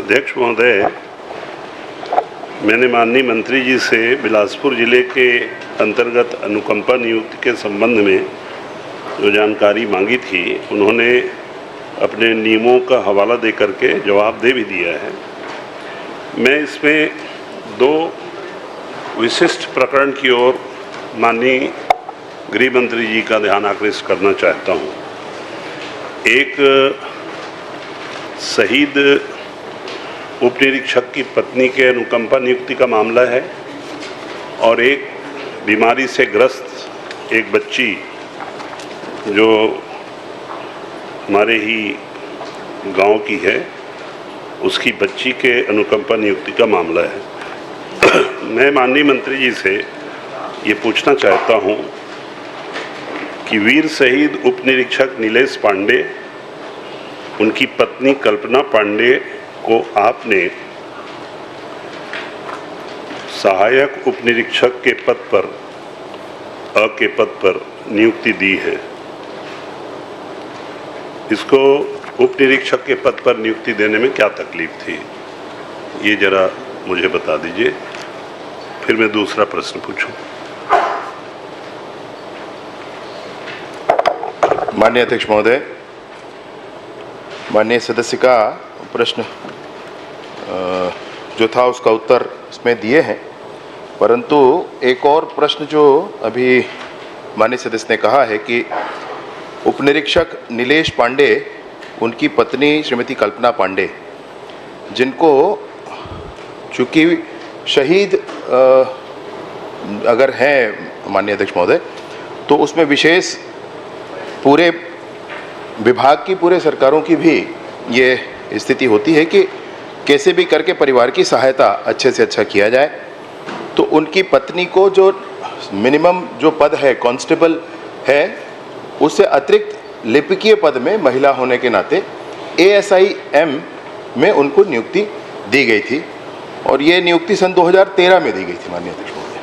अध्यक्ष महोदय, मैंने माननीय मंत्री जी से बिलासपुर जिले के अंतर्गत अनुकंपा नियुक्ति के संबंध में जो जानकारी मांगी थी, उन्होंने अपने नियमों का हवाला दे करके जवाब दे भी दिया है। मैं इसमें दो विशिष्ट प्रकरण की ओर माननीय गृह मंत्री जी का ध्यान आकृष्ट करना चाहता हूँ। एक शहीद उप निरीक्षक की पत्नी के अनुकंपा नियुक्ति का मामला है और एक बीमारी से ग्रस्त एक बच्ची जो हमारे ही गांव की है, उसकी बच्ची के अनुकंपा नियुक्ति का मामला है। मैं माननीय मंत्री जी से ये पूछना चाहता हूँ कि वीर शहीद उप निरीक्षक नीलेश पांडे, उनकी पत्नी कल्पना पांडे को आपने सहायक उप निरीक्षक के पद पर नियुक्ति दी है। इसको उप निरीक्षक के पद पर नियुक्ति देने में क्या तकलीफ थी, ये जरा मुझे बता दीजिए, फिर मैं दूसरा प्रश्न पूछूं। माननीय अध्यक्ष महोदय, माननीय सदस्य का प्रश्न जो था उसका उत्तर इसमें दिए हैं, परंतु एक और प्रश्न जो अभी माननीय सदस्य ने कहा है कि उप निरीक्षक नीलेश पांडे, उनकी पत्नी श्रीमती कल्पना पांडे, जिनको चूँकि शहीद अगर हैं माननीय अध्यक्ष महोदय, तो उसमें विशेष पूरे विभाग की, पूरे सरकारों की भी ये स्थिति होती है कि कैसे भी करके परिवार की सहायता अच्छे से अच्छा किया जाए। तो उनकी पत्नी को जो मिनिमम जो पद है कांस्टेबल है, उससे अतिरिक्त लिपिकीय पद में महिला होने के नाते ASIM में उनको नियुक्ति दी गई थी और ये नियुक्ति सन 2013 में दी गई थी माननीय अध्यक्ष महोदय।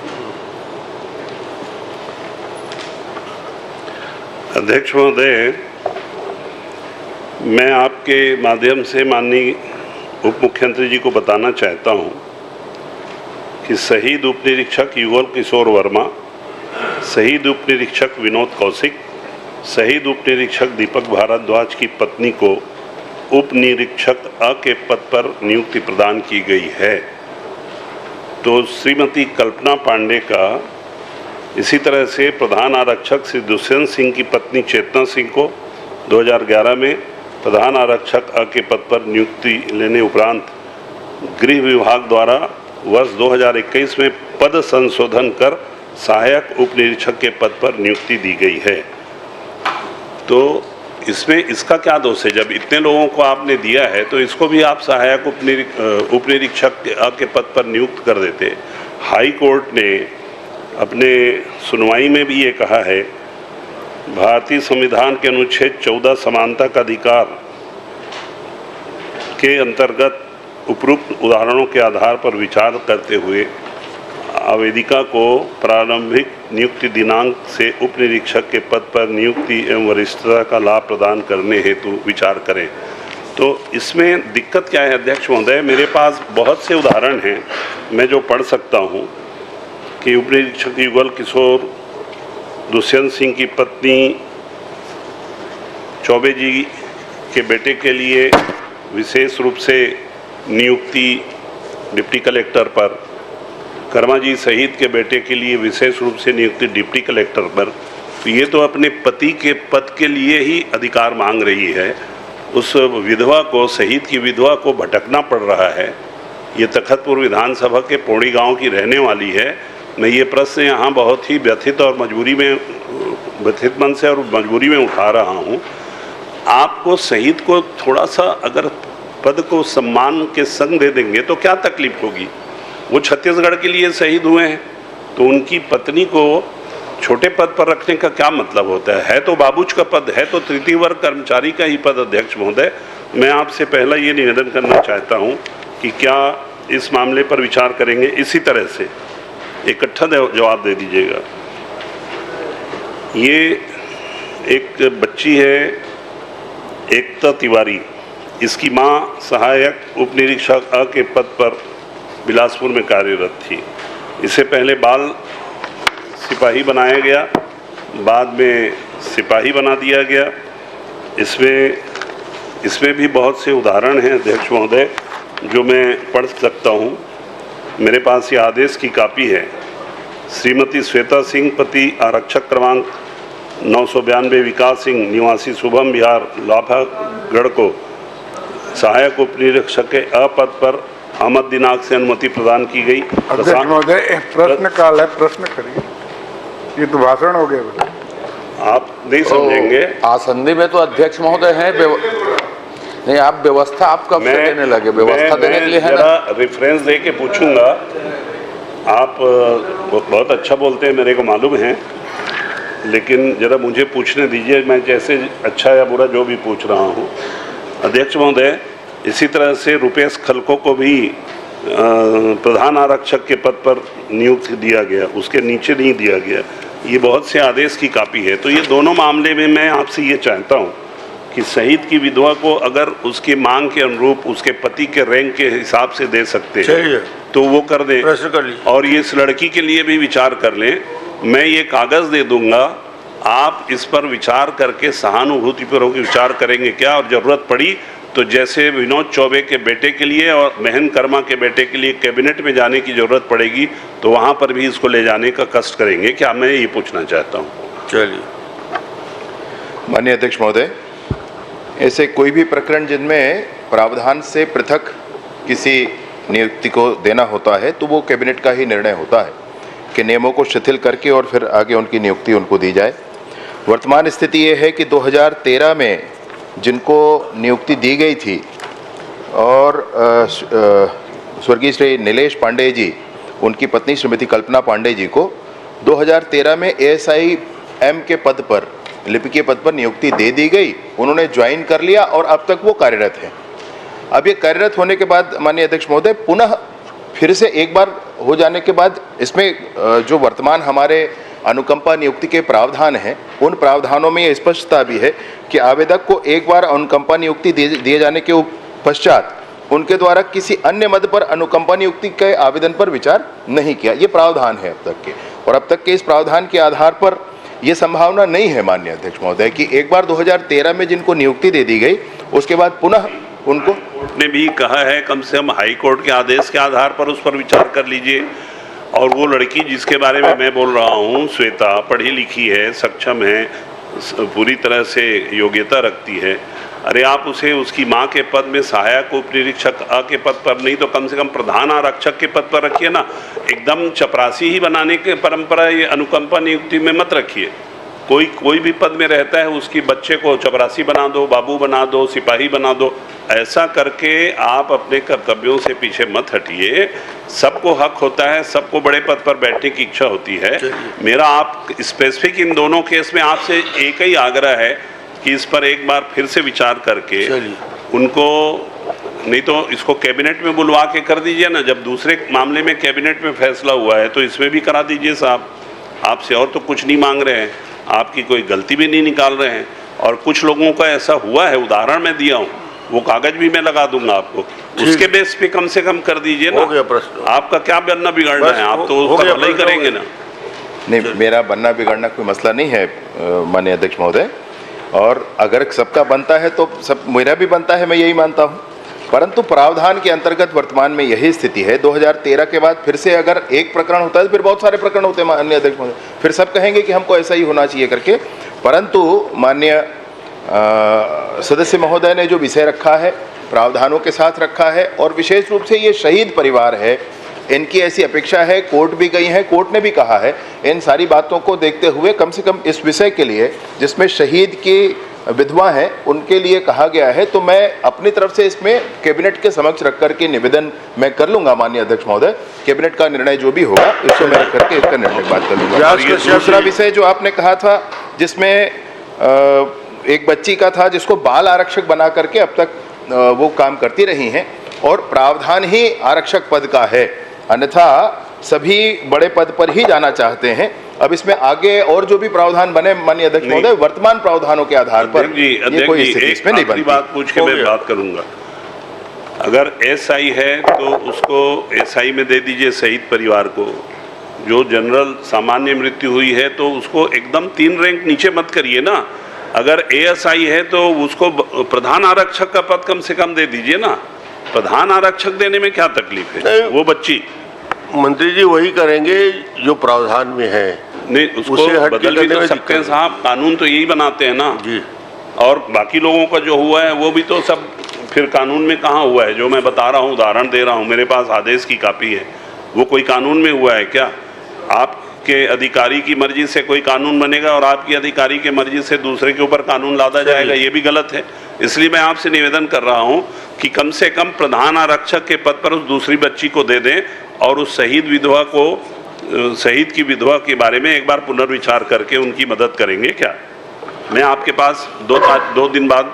अध्यक्ष महोदय, मैं आपके माध्यम से माननीय उप मुख्यमंत्री जी को बताना चाहता हूं कि शहीद उप निरीक्षक युगल किशोर वर्मा, शहीद उप निरीक्षक विनोद कौशिक, शहीद उप निरीक्षक दीपक भारद्वाज की पत्नी को उप निरीक्षक अ के पद पर नियुक्ति प्रदान की गई है। तो श्रीमती कल्पना पांडे का इसी तरह से प्रधान आरक्षक श्री दुष्यंत सिंह की पत्नी चेतना सिंह को 2011 में प्रधान आरक्षक अ के पद पर नियुक्ति लेने उपरांत गृह विभाग द्वारा वर्ष 2021 में पद संशोधन कर सहायक उप निरीक्षक के पद पर नियुक्ति दी गई है। तो इसमें इसका क्या दोष है? जब इतने लोगों को आपने दिया है तो इसको भी आप सहायक उप निरीक्षक के पद पर नियुक्त कर देते। हाई कोर्ट ने अपने सुनवाई में भी ये कहा है, भारतीय संविधान के अनुच्छेद 14 समानता का अधिकार के अंतर्गत उपरोक्त उदाहरणों के आधार पर विचार करते हुए आवेदिका को प्रारंभिक नियुक्ति दिनांक से उप निरीक्षक के पद पर नियुक्ति एवं वरिष्ठता का लाभ प्रदान करने हेतु विचार करें। तो इसमें दिक्कत क्या है अध्यक्ष महोदय? मेरे पास बहुत से उदाहरण हैं, मैं जो पढ़ सकता हूं कि उप निरीक्षक युगल किशोर दुष्यंत सिंह की पत्नी चौबे जी के बेटे के लिए विशेष रूप से नियुक्ति डिप्टी कलेक्टर पर, कर्मा जी शहीद के बेटे के लिए विशेष रूप से नियुक्ति डिप्टी कलेक्टर पर। तो ये तो अपने पति के पद के लिए ही अधिकार मांग रही है, उस विधवा को, शहीद की विधवा को भटकना पड़ रहा है। ये तखतपुर विधानसभा के पौड़ी गांव की रहने वाली है। मैं ये प्रश्न यहाँ बहुत ही व्यथित मन से और मजबूरी में उठा रहा हूँ। आपको शहीद को थोड़ा सा अगर पद को सम्मान के संग दे देंगे तो क्या तकलीफ होगी? वो छत्तीसगढ़ के लिए शहीद हुए हैं, तो उनकी पत्नी को छोटे पद पर रखने का क्या मतलब होता है? तो बाबूज का पद है, तो तृतीय वर्ग कर्मचारी का ही पद। अध्यक्ष महोदय, मैं आपसे पहला ये निवेदन करना चाहता हूँ कि क्या इस मामले पर विचार करेंगे? इसी तरह से इकट्ठा जवाब दे दीजिएगा। ये एक बच्ची है एकता तिवारी, इसकी मां सहायक उप निरीक्षक अ के पद पर बिलासपुर में कार्यरत थी। इससे पहले बाल सिपाही बनाया गया, बाद में सिपाही बना दिया गया। इसमें भी बहुत से उदाहरण हैं अध्यक्ष महोदय, जो मैं पढ़ सकता हूँ। मेरे पास ये आदेश की कॉपी है। श्रीमती श्वेता सिंह, पति आरक्षक क्रमांक 992 विकास सिंह, निवासी शुभम विहार लाफागढ़ को सहायक उप निरीक्षक के अपद पर आमद दिनांक से अनुमति प्रदान की गई। अध्यक्ष महोदय, प्रश्न काल है, प्रश्न करिए। ये तो भाषण हो गया बेटा। आप नहीं समझेंगे। आसंदी में तो अध्यक्ष महोदय हैं। नहीं, आप व्यवस्था आप कब से देने लगे? व्यवस्था देने के लिए है ना। रेफरेंस दे के पूछूंगा। आप बहुत अच्छा बोलते हैं, मेरे को मालूम है, लेकिन जरा मुझे पूछने दीजिए, मैं जैसे अच्छा या बुरा जो भी पूछ रहा हूँ। अध्यक्ष महोदय, इसी तरह से रुपेश खलको को भी प्रधान आरक्षक के पद पर नियुक्त दिया गया, उसके नीचे नहीं दिया गया। ये बहुत से आदेश की कॉपी है। तो ये दोनों मामले में मैं आपसे ये चाहता हूँ कि शहीद की विधवा को अगर उसकी मांग के अनुरूप उसके पति के रैंक के हिसाब से दे सकते हैं तो वो कर दें, और ये इस लड़की के लिए भी विचार कर लें। मैं ये कागज़ दे दूंगा, आप इस पर विचार करके सहानुभूतिपूर्वक विचार करेंगे क्या, और ज़रूरत पड़ी तो जैसे विनोद चौबे के बेटे के लिए और महन कर्मा के बेटे के लिए कैबिनेट में जाने की ज़रूरत पड़ेगी तो वहाँ पर भी इसको ले जाने का कष्ट करेंगे क्या, मैं ये पूछना चाहता हूँ। चलिए। माननीय अध्यक्ष महोदय, ऐसे कोई भी प्रकरण जिनमें प्रावधान से पृथक किसी नियुक्ति को देना होता है तो वो कैबिनेट का ही निर्णय होता है कि नियमों को शिथिल करके और फिर आगे उनकी नियुक्ति उनको दी जाए। वर्तमान स्थिति ये है कि 2013 में जिनको नियुक्ति दी गई थी और स्वर्गीय श्री नीलेश पांडे जी, उनकी पत्नी श्रीमती कल्पना पांडे जी को 2013 में एएसआई एम के पद पर, लिपिकीय पद पर नियुक्ति दे दी गई। उन्होंने ज्वाइन कर लिया और अब तक वो कार्यरत हैं। अब ये कार्यरत होने के बाद माननीय अध्यक्ष महोदय, पुनः फिर से एक बार हो जाने के बाद इसमें जो वर्तमान हमारे अनुकंपा नियुक्ति के प्रावधान हैं, उन प्रावधानों में ये स्पष्टता भी है कि आवेदक को एक बार अनुकंपा नियुक्ति दिए जाने के पश्चात उनके द्वारा किसी अन्य मद पर अनुकंपा नियुक्ति के आवेदन पर विचार नहीं किया। ये प्रावधान है अब तक के, और अब तक के इस प्रावधान के आधार पर ये संभावना नहीं है माननीय अध्यक्ष महोदय कि एक बार 2013 में जिनको नियुक्ति दे दी गई उसके बाद पुनः उनको ने भी कहा है कम से कम हाई कोर्ट के आदेश के आधार पर उस पर विचार कर लीजिए। और वो लड़की जिसके बारे में मैं बोल रहा हूँ, श्वेता, पढ़ी लिखी है, सक्षम है, पूरी तरह से योग्यता रखती है। अरे आप उसे उसकी माँ के पद में सहायक उप निरीक्षक अ के पद पर नहीं तो कम से कम प्रधान आरक्षक के पद पर रखिए ना। एकदम चपरासी ही बनाने के परंपरा ये अनुकंपा नियुक्ति में मत रखिए। कोई भी पद में रहता है उसकी बच्चे को चपरासी बना दो, बाबू बना दो, सिपाही बना दो। ऐसा करके आप अपने कर्तव्यों से पीछे मत हटिए। सबको हक होता है, सबको बड़े पद पर बैठने की इच्छा होती है। मेरा आप स्पेसिफिक इन दोनों केस में आपसे एक ही आग्रह है कि इस पर एक बार फिर से विचार करके उनको, नहीं तो इसको कैबिनेट में बुलवा के कर दीजिए ना। जब दूसरे मामले में कैबिनेट में फैसला हुआ है तो इसमें भी करा दीजिए साहब। आपसे और तो कुछ नहीं मांग रहे हैं, आपकी कोई गलती भी नहीं निकाल रहे हैं। और कुछ लोगों का ऐसा हुआ है, उदाहरण मैं दिया हूँ, वो कागज भी मैं लगा दूंगा आपको, उसके बेस पे कम से कम कर दीजिए ना। आपका क्या बनना बिगड़ना है, आप तो उसका भला ही करेंगे ना। नहीं, मेरा बनना बिगड़ना कोई मसला नहीं है माननीय अध्यक्ष महोदय, और अगर सबका बनता है तो सब मेरा भी बनता है, मैं यही मानता हूँ। परंतु प्रावधान के अंतर्गत वर्तमान में यही स्थिति है। 2013 के बाद फिर से अगर एक प्रकरण होता है तो फिर बहुत सारे प्रकरण होते हैं माननीय अध्यक्ष महोदय, फिर सब कहेंगे कि हमको ऐसा ही होना चाहिए करके। परंतु माननीय सदस्य महोदय ने जो विषय रखा है, प्रावधानों के साथ रखा है, और विशेष रूप से ये शहीद परिवार है, इनकी ऐसी अपेक्षा है, कोर्ट भी गई है, कोर्ट ने भी कहा है। इन सारी बातों को देखते हुए कम से कम इस विषय के लिए जिसमें शहीद की विधवा हैं उनके लिए कहा गया है, तो मैं अपनी तरफ से इसमें कैबिनेट के समक्ष रख करके निवेदन मैं कर लूंगा माननीय अध्यक्ष महोदय। कैबिनेट का निर्णय जो भी होगा इसको मैं रख करके इसका निर्णय बात कर लूंगा। दूसरा विषय जो आपने कहा था जिसमें एक बच्ची का था जिसको बाल आरक्षक बना करके अब तक वो काम करती रही हैं, और प्रावधान ही आरक्षक पद का है, अन्यथा सभी बड़े पद पर ही जाना चाहते हैं। अब इसमें आगे और जो भी प्रावधान बने माननीय अध्यक्ष महोदय, वर्तमान प्रावधानों के आधार पर ये कोई स्थिति इसमें नहीं बनती। बात पूछ के मैं बात करूंगा। अगर एसआई है तो उसको एसआई में दे दीजिए शहीद परिवार को। जो जनरल सामान्य मृत्यु हुई है तो उसको एकदम 3 रैंक नीचे मत करिए ना। अगर एएसआई है तो उसको प्रधान आरक्षक का पद कम से कम दे दीजिए ना। प्रधान आरक्षक देने में क्या तकलीफ है? वो बच्ची मंत्री जी वही करेंगे जो प्रावधान में है। नहीं, उसको बदल भी तो सकते हैं साहब, कानून तो यही बनाते हैं ना जी। और बाकी लोगों का जो हुआ है वो भी तो सब फिर कानून में कहाँ हुआ है? जो मैं बता रहा हूँ, उदाहरण दे रहा हूँ, मेरे पास आदेश की कॉपी है, वो कोई कानून में हुआ है क्या? आपके अधिकारी की मर्जी से कोई कानून बनेगा और आपकी अधिकारी के मर्जी से दूसरे के ऊपर कानून लादा जाएगा, ये भी गलत है। इसलिए मैं आपसे निवेदन कर रहा हूँ कि कम से कम प्रधान आरक्षक के पद पर उस दूसरी बच्ची को दे दें और उस शहीद विधवा को, शहीद की विधवा के बारे में एक बार पुनर्विचार करके उनकी मदद करेंगे क्या? मैं आपके पास 2 दिन बाद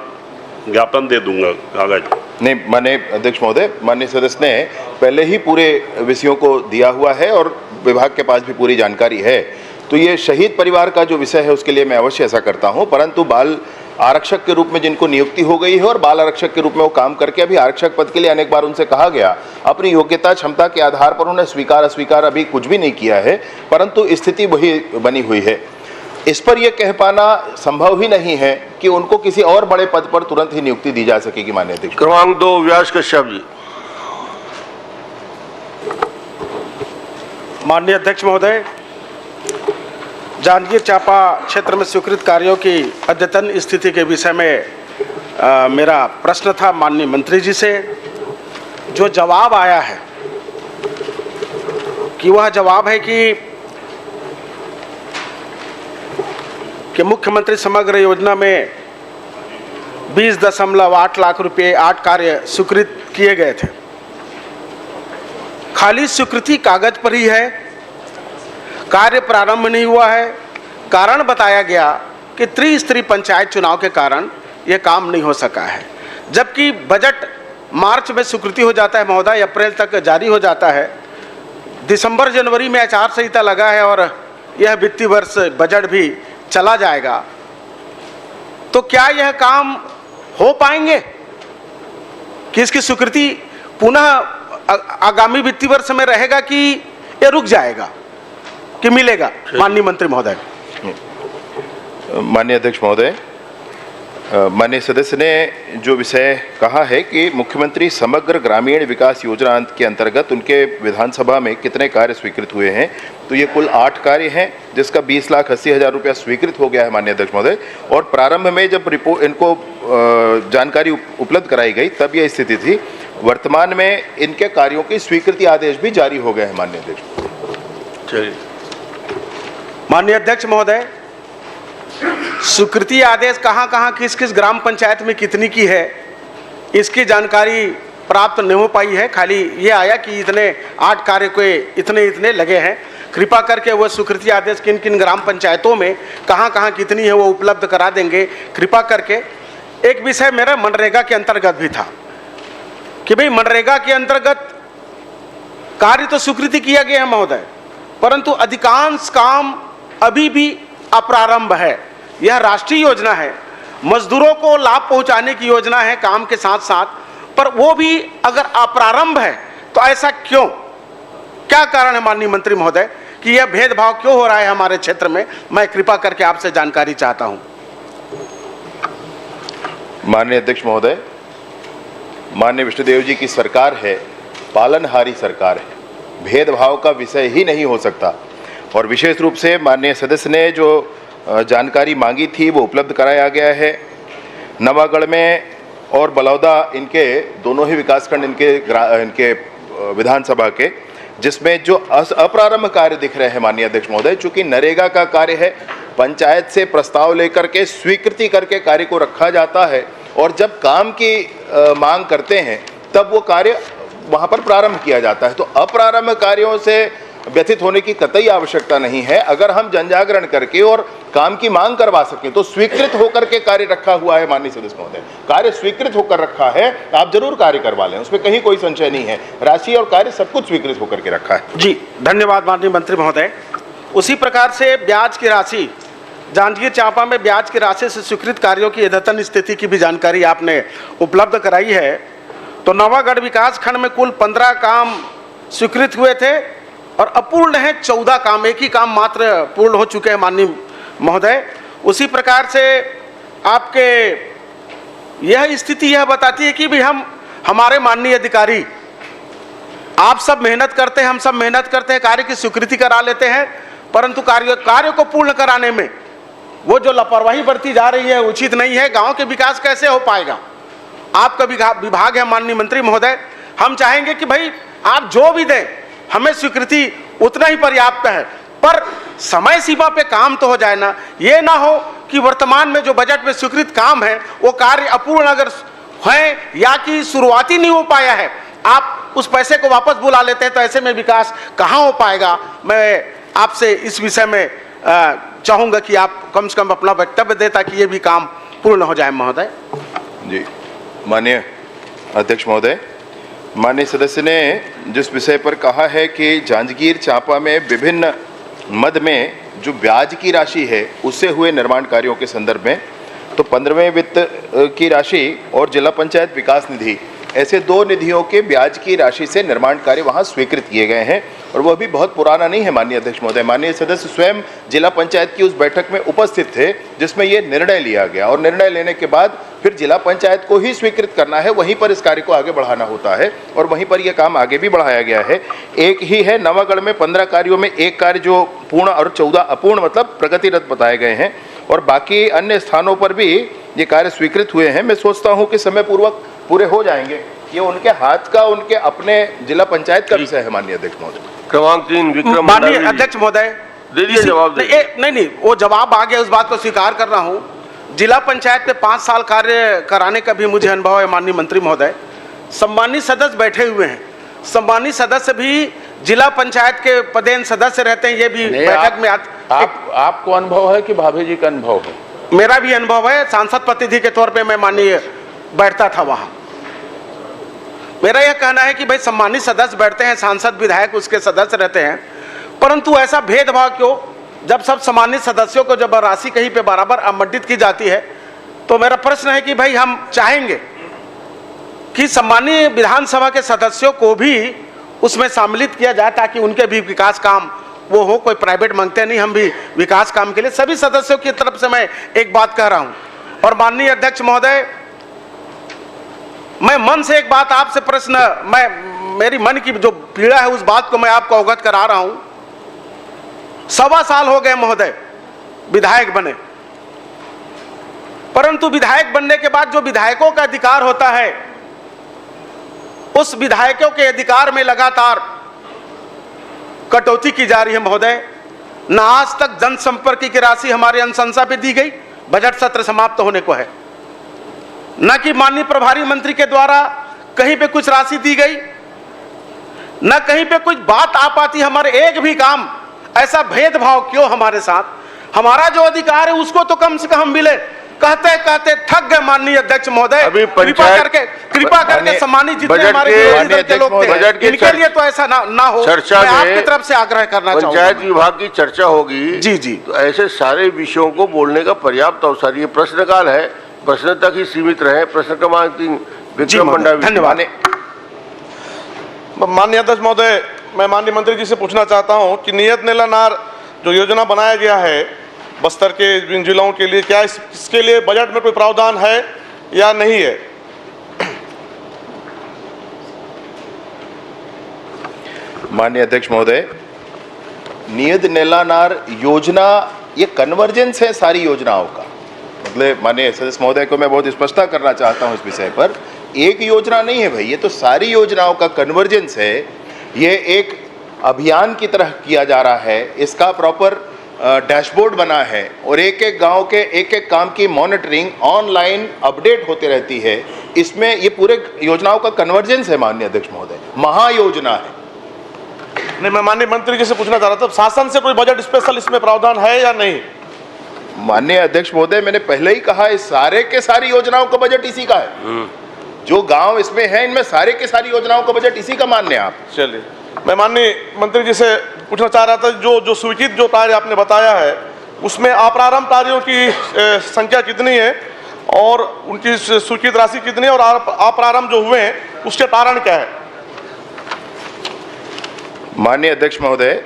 ज्ञापन दे दूंगा, कागज। नहीं, माननीय अध्यक्ष महोदय, माननीय सदस्य ने पहले ही पूरे विषयों को दिया हुआ है और विभाग के पास भी पूरी जानकारी है। तो ये शहीद परिवार का जो विषय है उसके लिए मैं अवश्य ऐसा करता हूं, परंतु बाल आरक्षक के रूप में जिनको नियुक्ति हो गई है और बाल आरक्षक के रूप में वो काम करके अभी आरक्षक पद के लिए अनेक बार उनसे कहा गया, अपनी योग्यता क्षमता के आधार पर उन्होंने स्वीकार अस्वीकार अभी कुछ भी नहीं किया है, परंतु स्थिति वही बनी हुई है। इस पर यह कह पाना संभव ही नहीं है कि उनको किसी और बड़े पद पर तुरंत ही नियुक्ति दी जा सकेगी। माननीय अध्यक्ष, क्रमांक 2 व्यास कश्यप जी। माननीय अध्यक्ष महोदय, जांजगीर चांपा क्षेत्र में स्वीकृत कार्यों की अद्यतन स्थिति के विषय में मेरा प्रश्न था माननीय मंत्री जी से। जो जवाब आया है कि वह जवाब है कि मुख्यमंत्री समग्र योजना में 20.8 लाख रुपए 8 कार्य स्वीकृत किए गए थे। खाली स्वीकृति कागज पर ही है, कार्य प्रारंभ नहीं हुआ है। कारण बताया गया कि त्रिस्तरीय पंचायत चुनाव के कारण यह काम नहीं हो सका है, जबकि बजट मार्च में स्वीकृति हो जाता है महोदय, अप्रैल तक जारी हो जाता है, दिसंबर जनवरी में आचार संहिता लगा है और यह वित्तीय वर्ष बजट भी चला जाएगा। तो क्या यह काम हो पाएंगे कि इसकी स्वीकृति पुनः आगामी वित्तीय वर्ष में रहेगा कि यह रुक जाएगा कि मिलेगा? माननीय मंत्री महोदय। माननीय अध्यक्ष महोदय, माननीय सदस्य ने जो विषय कहा है कि मुख्यमंत्री समग्र ग्रामीण विकास योजना के अंतर्गत उनके विधानसभा में कितने कार्य स्वीकृत हुए हैं, तो ये कुल 8 कार्य हैं जिसका 20,80,000 रुपया स्वीकृत हो गया है माननीय अध्यक्ष महोदय। और प्रारंभ में जब रिपोर्ट इनको जानकारी उपलब्ध कराई गई तब यह स्थिति थी। वर्तमान में इनके कार्यों की स्वीकृति आदेश भी जारी हो गए हैं माननीय अध्यक्ष। चलिए। माननीय अध्यक्ष महोदय, स्वीकृति आदेश कहाँ किस किस ग्राम पंचायत में कितनी की है, इसकी जानकारी प्राप्त नहीं हो पाई है। खाली ये आया कि इतने 8 कार्य के इतने लगे हैं। कृपा करके वो स्वीकृति आदेश किन किन ग्राम पंचायतों में कहाँ कितनी है वो उपलब्ध करा देंगे कृपा करके। एक विषय मेरा मनरेगा के अंतर्गत भी था कि भाई मनरेगा के अंतर्गत कार्य तो स्वीकृति किया गया है महोदय, परंतु अधिकांश काम अभी भी अप्रारंभ है। यह राष्ट्रीय योजना है, मजदूरों को लाभ पहुंचाने की योजना है काम के साथ साथ, पर वो भी अगर अप्रारंभ है तो ऐसा क्यों? क्या कारण है माननीय मंत्री महोदय कि यह भेदभाव क्यों हो रहा है हमारे क्षेत्र में? मैं कृपा करके आपसे जानकारी चाहता हूं। माननीय अध्यक्ष महोदय, माननीय विष्णुदेव जी की सरकार है, पालनहारी सरकार है, भेदभाव का विषय ही नहीं हो सकता। और विशेष रूप से माननीय सदस्य ने जो जानकारी मांगी थी वो उपलब्ध कराया गया है। नवागढ़ में और बलौदा, इनके दोनों ही विकासखंड इनके विधानसभा के, जिसमें जो अप्रारंभ कार्य दिख रहे हैं माननीय अध्यक्ष महोदय, चूंकि नरेगा का कार्य है, पंचायत से प्रस्ताव लेकर के स्वीकृति करके कार्य को रखा जाता है और जब काम की मांग करते हैं तब वो कार्य वहाँ पर प्रारंभ किया जाता है। तो अप्रारंभ कार्यों से व्यथित होने की कतई आवश्यकता नहीं है। अगर हम जनजागरण करके और काम की मांग करवा सकें तो स्वीकृत होकर के कार्य रखा हुआ है माननीय सदस्य महोदय, कार्य स्वीकृत होकर रखा है, आप जरूर कार्य करवा लें, उसमें कहीं कोई संशय नहीं है। राशि और कार्य सब कुछ स्वीकृत होकर के रखा है। जी धन्यवाद माननीय मंत्री महोदय। उसी प्रकार से ब्याज की राशि, जांजगीर चांपा में ब्याज की राशि से स्वीकृत कार्यों की अद्यतन स्थिति की भी जानकारी आपने उपलब्ध कराई है। तो नवागढ़ विकास खंड में कुल 15 काम स्वीकृत हुए थे और अपूर्ण है 14 काम, एक ही काम मात्र पूर्ण हो चुके हैं माननीय महोदय। उसी प्रकार से आपके यह स्थिति यह बताती है कि भी हमारे माननीय अधिकारी, आप सब मेहनत करते हैं, हम सब मेहनत करते हैं, कार्य की स्वीकृति करा लेते हैं, परंतु कार्य को पूर्ण कराने में वो जो लापरवाही बरती जा रही है उचित नहीं है। गांव के विकास कैसे हो पाएगा? आपका विभाग है माननीय मंत्री महोदय, हम चाहेंगे कि भाई आप जो भी दें हमें स्वीकृति उतना ही पर्याप्त है, पर समय सीमा पे काम तो हो जाए ना। ये ना हो कि वर्तमान में जो बजट में स्वीकृत काम है वो कार्य अपूर्ण अगर है या कि शुरुआती नहीं हो पाया है, आप उस पैसे को वापस बुला लेते हैं, तो ऐसे में विकास कहाँ हो पाएगा? मैं आपसे इस विषय में चाहूँगा कि आप कम से कम अपना वक्तव्य दें ताकि ये भी काम पूर्ण हो जाए महोदय। जी, माननीय अध्यक्ष महोदय, माननीय सदस्य ने जिस विषय पर कहा है कि जांजगीर चांपा में विभिन्न मद में जो ब्याज की राशि है उससे हुए निर्माण कार्यों के संदर्भ में, तो 15वें वित्त की राशि और जिला पंचायत विकास निधि, ऐसे 2 निधियों के ब्याज की राशि से निर्माण कार्य वहां स्वीकृत किए गए हैं और वह भी बहुत पुराना नहीं है माननीय अध्यक्ष महोदय। माननीय सदस्य स्वयं जिला पंचायत की उस बैठक में उपस्थित थे जिसमें यह निर्णय लिया गया और निर्णय लेने के बाद फिर जिला पंचायत को ही स्वीकृत करना है, वहीं पर इस कार्य को आगे बढ़ाना होता है और वहीं पर यह काम आगे भी बढ़ाया गया है। एक ही है, नवागढ़ में 15 कार्यों में एक कार्य जो पूर्ण और 14 अपूर्ण मतलब प्रगतिरत बताए गए हैं और बाकी अन्य स्थानों पर भी ये कार्य स्वीकृत हुए हैं। मैं सोचता हूँ कि समय पूर्वक पूरे हो जाएंगे। ये उनके हाथ का, उनके अपने जिला पंचायत का विषय है माननीय अध्यक्ष महोदय। क्रमांक 3 विक्रम माननीय अध्यक्ष महोदय, दे दीजिए जवाब दे। नहीं, वो जवाब आ गया, उस बात को स्वीकार कर रहा हूँ। जिला पंचायत में 5 साल कार्य कराने का भी मुझे अनुभव है माननीय मंत्री महोदय। सम्मानित सदस्य बैठे हुए हैं, सम्मानित सदस्य भी जिला पंचायत के पदेन सदस्य रहते हैं, ये भी बैठक में आपको अनुभव है कि भाभी जी का अनुभव है? मेरा भी अनुभव है, सांसद प्रतिनिधि के तौर पे मैं माननीय बैठता था वहां। मेरा यह कहना है कि भाई सम्मानित सदस्य बैठते हैं, सांसद विधायक उसके सदस्य रहते हैं, परंतु ऐसा भेदभाव क्यों? जब सब सम्मानित सदस्यों को जब राशि कहीं पे बराबर आवंटित की जाती है, तो मेरा प्रश्न है कि भाई हम चाहेंगे कि सम्मानीय विधानसभा के सदस्यों को भी उसमें सम्मिलित किया जाए ताकि उनके भी विकास काम वो हो। कोई प्राइवेट मांगते नहीं, हम भी विकास काम के लिए सभी सदस्यों की तरफ से मैं एक बात कह रहा हूं। और माननीय अध्यक्ष महोदय, मैं मन से एक बात आपसे प्रश्न, मेरी मन की जो पीड़ा है उस बात को मैं आपको अवगत करा रहा हूं। 1.25 साल हो गए महोदय विधायक बने, परंतु विधायक बनने के बाद जो विधायकों का अधिकार होता है, उस विधायकों के अधिकार में लगातार कटौती की जा रही है महोदय। न आज तक जनसंपर्क की राशि हमारे अनुशंसा पे दी गई, बजट सत्र समाप्त होने को है, न कि माननीय प्रभारी मंत्री के द्वारा कहीं पे कुछ राशि दी गई, न कहीं पे कुछ बात आ पाती हमारे एक भी काम। ऐसा भेदभाव क्यों हमारे साथ? हमारा जो अधिकार है उसको तो कम से कम मिले। कहते कहते थक गए माननीय अध्यक्ष महोदय। कृपा करके सम्मानित जितने हमारे विरोधी दल के लोग थे, इनके लिए तो ऐसा ना हो। चर्चा मैं आपकी तरफ से आग्रह करना चाहूंगा। पंचायत विभाग की चर्चा होगी जी, तो ऐसे सारे विषयों को बोलने का पर्याप्त अवसर, ये प्रश्नकाल है, प्रश्न तक ही सीमित रहे। प्रश्न क्रमांक 3 विक्रम मंडावी। धन्यवाद। माननीय अध्यक्ष महोदय, मैं माननीय मंत्री जी से पूछना चाहता हूं कि नियत नेला नार जो योजना बनाया गया है बस्तर के इन जिलों के लिए, क्या इसके लिए बजट में कोई प्रावधान है या नहीं है? माननीय अध्यक्ष महोदय, नियत नेला नार योजना ये कन्वर्जेंस है सारी योजनाओं का। मतलब माननीय सदस्य महोदय को मैं बहुत स्पष्टता करना चाहता हूं इस विषय पर, एक योजना नहीं है भाई, ये तो सारी योजनाओं का कन्वर्जेंस है। ये एक अभियान की तरह किया जा रहा है, इसका प्रॉपर डैशबोर्ड बना है और एक एक गांव के एक एक काम की मॉनिटरिंग ऑनलाइन अपडेट होते रहती है। इसमें ये पूरे योजनाओं का कन्वर्जेंस है माननीय अध्यक्ष महोदय, महायोजना है। नहीं, मैं माननीय मंत्री जी से पूछना चाह रहा था, शासन से कोई बजट स्पेशल इसमें प्रावधान है या नहीं? माननीय अध्यक्ष महोदय, मैंने पहले ही कहा, इस सारे के सारी योजनाओं का बजट इसी का है। जो गांव इसमें है, इनमें सारे के सारी योजनाओं का बजट इसी का मान्य है। आप चलिए, मैं माननीय मंत्री जी से पूछना चाह रहा था, जो स्वीकृत जो कार्य आपने बताया है उसमें अप्रारंभ कार्यों की संख्या कितनी है और उनकी स्वीकृत राशि कितनी है और अप्रारंभ जो हुए हैं उसके कारण क्या है? माननीय अध्यक्ष महोदय,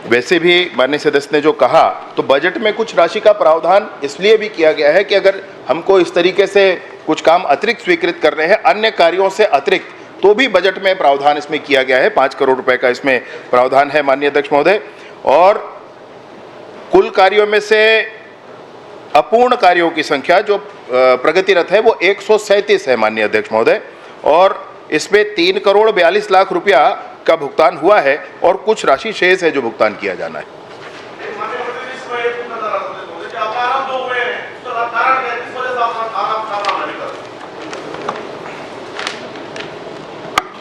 वैसे भी माननीय सदस्य ने जो कहा, तो बजट में कुछ राशि का प्रावधान इसलिए भी किया गया है कि अगर हमको इस तरीके से कुछ काम अतिरिक्त स्वीकृत करने हैं अन्य कार्यों से अतिरिक्त, तो भी बजट में प्रावधान इसमें किया गया है। 5 करोड़ रुपए का इसमें प्रावधान है माननीय अध्यक्ष महोदय। और कुल कार्यों में से अपूर्ण कार्यों की संख्या जो प्रगतिरत है वो 137 है माननीय अध्यक्ष महोदय, और इसमें 3 करोड़ 42 लाख रुपया का भुगतान हुआ है और कुछ राशि शेष है जो भुगतान किया जाना है।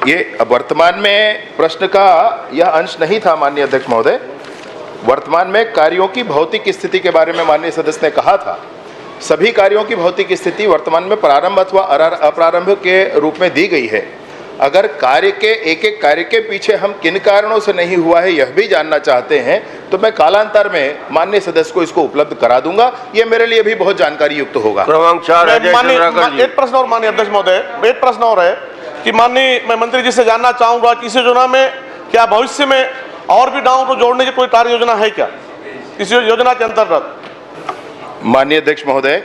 ये वर्तमान में प्रश्न का यह अंश नहीं था माननीय अध्यक्ष महोदय। वर्तमान में कार्यों की भौतिक स्थिति के बारे में माननीय सदस्य ने कहा था। सभी कार्यों की भौतिक स्थिति वर्तमान में प्रारंभ अथवा अप्रारंभ के रूप में दी गई है। अगर कार्य के एक एक कार्य के पीछे हम किन कारणों से नहीं हुआ है यह भी जानना चाहते हैं तो मैं कालांतर में माननीय सदस्य को इसको उपलब्ध करा दूंगा। ये मेरे लिए भी बहुत जानकारी युक्त होगा। क्रमांक 4 एक प्रश्न और माननीय अध्यक्ष महोदय, एक प्रश्न और है कि माननीय मैं मंत्री जी से जानना चाहूंगा कि इस योजना में क्या भविष्य में और भी गांवों को जोड़ने की कोई कार्य योजना है क्या इस योजना के अंतर्गत? माननीय अध्यक्ष महोदय,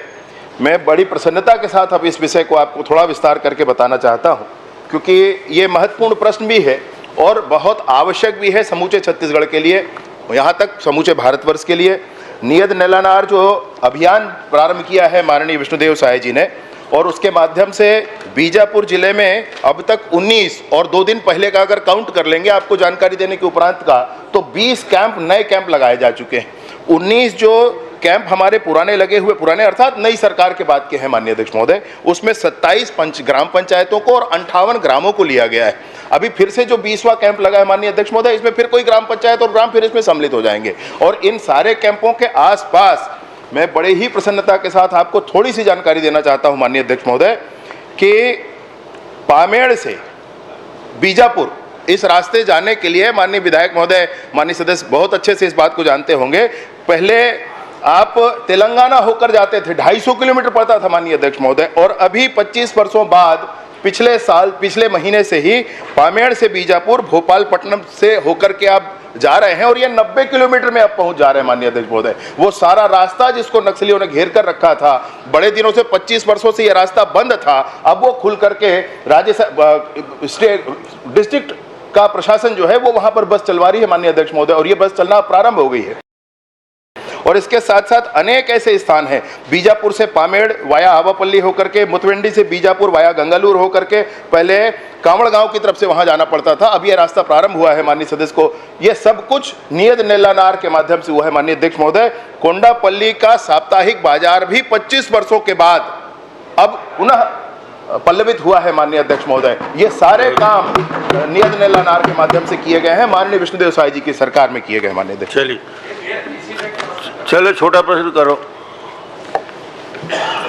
मैं बड़ी प्रसन्नता के साथ अब इस विषय को आपको थोड़ा विस्तार करके बताना चाहता हूं, क्योंकि ये महत्वपूर्ण प्रश्न भी है और बहुत आवश्यक भी है समूचे छत्तीसगढ़ के लिए, यहाँ तक समूचे भारतवर्ष के लिए। नियत नैलानार जो अभियान प्रारंभ किया है माननीय विष्णुदेव साय जी ने, और उसके माध्यम से बीजापुर जिले में अब तक 19 और 2 दिन पहले का अगर काउंट कर लेंगे आपको जानकारी देने के उपरांत का, तो 20 कैंप नए कैंप लगाए जा चुके हैं। 19 जो कैंप हमारे पुराने लगे हुए, पुराने अर्थात नई सरकार के बाद के हैं माननीय अध्यक्ष महोदय, उसमें 27 ग्राम पंचायतों को और 58 ग्रामों को लिया गया है। अभी फिर से जो 20वां कैंप लगा है माननीय अध्यक्ष महोदय, इसमें फिर कोई ग्राम पंचायत और ग्राम फिर इसमें सम्मिलित हो जाएंगे। और इन सारे कैंपों के आसपास मैं बड़े ही प्रसन्नता के साथ आपको थोड़ी सी जानकारी देना चाहता हूं माननीय अध्यक्ष महोदय कि पामेड़ से बीजापुर इस रास्ते जाने के लिए माननीय विधायक महोदय, माननीय सदस्य बहुत अच्छे से इस बात को जानते होंगे, पहले आप तेलंगाना होकर जाते थे, 250 किलोमीटर पड़ता था माननीय अध्यक्ष महोदय, और अभी 25 वर्षों बाद पिछले महीने से ही पामेड़ से बीजापुर भोपालपट्टनम से होकर के आप जा रहे हैं और ये 90 किलोमीटर में आप पहुंच जा रहे हैं माननीय अध्यक्ष महोदय। वो सारा रास्ता जिसको नक्सलियों ने घेर कर रखा था, बड़े दिनों से 25 वर्षों से ये रास्ता बंद था, अब वो खुल करके डिस्ट्रिक्ट का प्रशासन जो है वो वहां पर बस चलवा रही है माननीय अध्यक्ष महोदय, और ये बस चलना प्रारंभ हो गई है। और इसके साथ साथ अनेक ऐसे स्थान हैं, बीजापुर से पामेड़ वाया आवापल्ली होकर के, मुतवेंडी से बीजापुर वाया गंगालूर होकर के पहले कांवड़ गांव की तरफ से वहां जाना पड़ता था, अब यह रास्ता प्रारंभ हुआ है माननीय सदस्य को। यह सब कुछ नियत नैलानार के माध्यम से हुआ है माननीय अध्यक्ष महोदय। कोंडापल्ली का साप्ताहिक बाजार भी 25 वर्षों के बाद अब पुनः पल्लवित हुआ है माननीय अध्यक्ष महोदय। ये सारे काम नियत नैलानार के माध्यम से किए गए हैं, माननीय विष्णुदेव साय जी की सरकार में किए गए माननीय अध्यक्ष। चलो छोटा प्रश्न करो।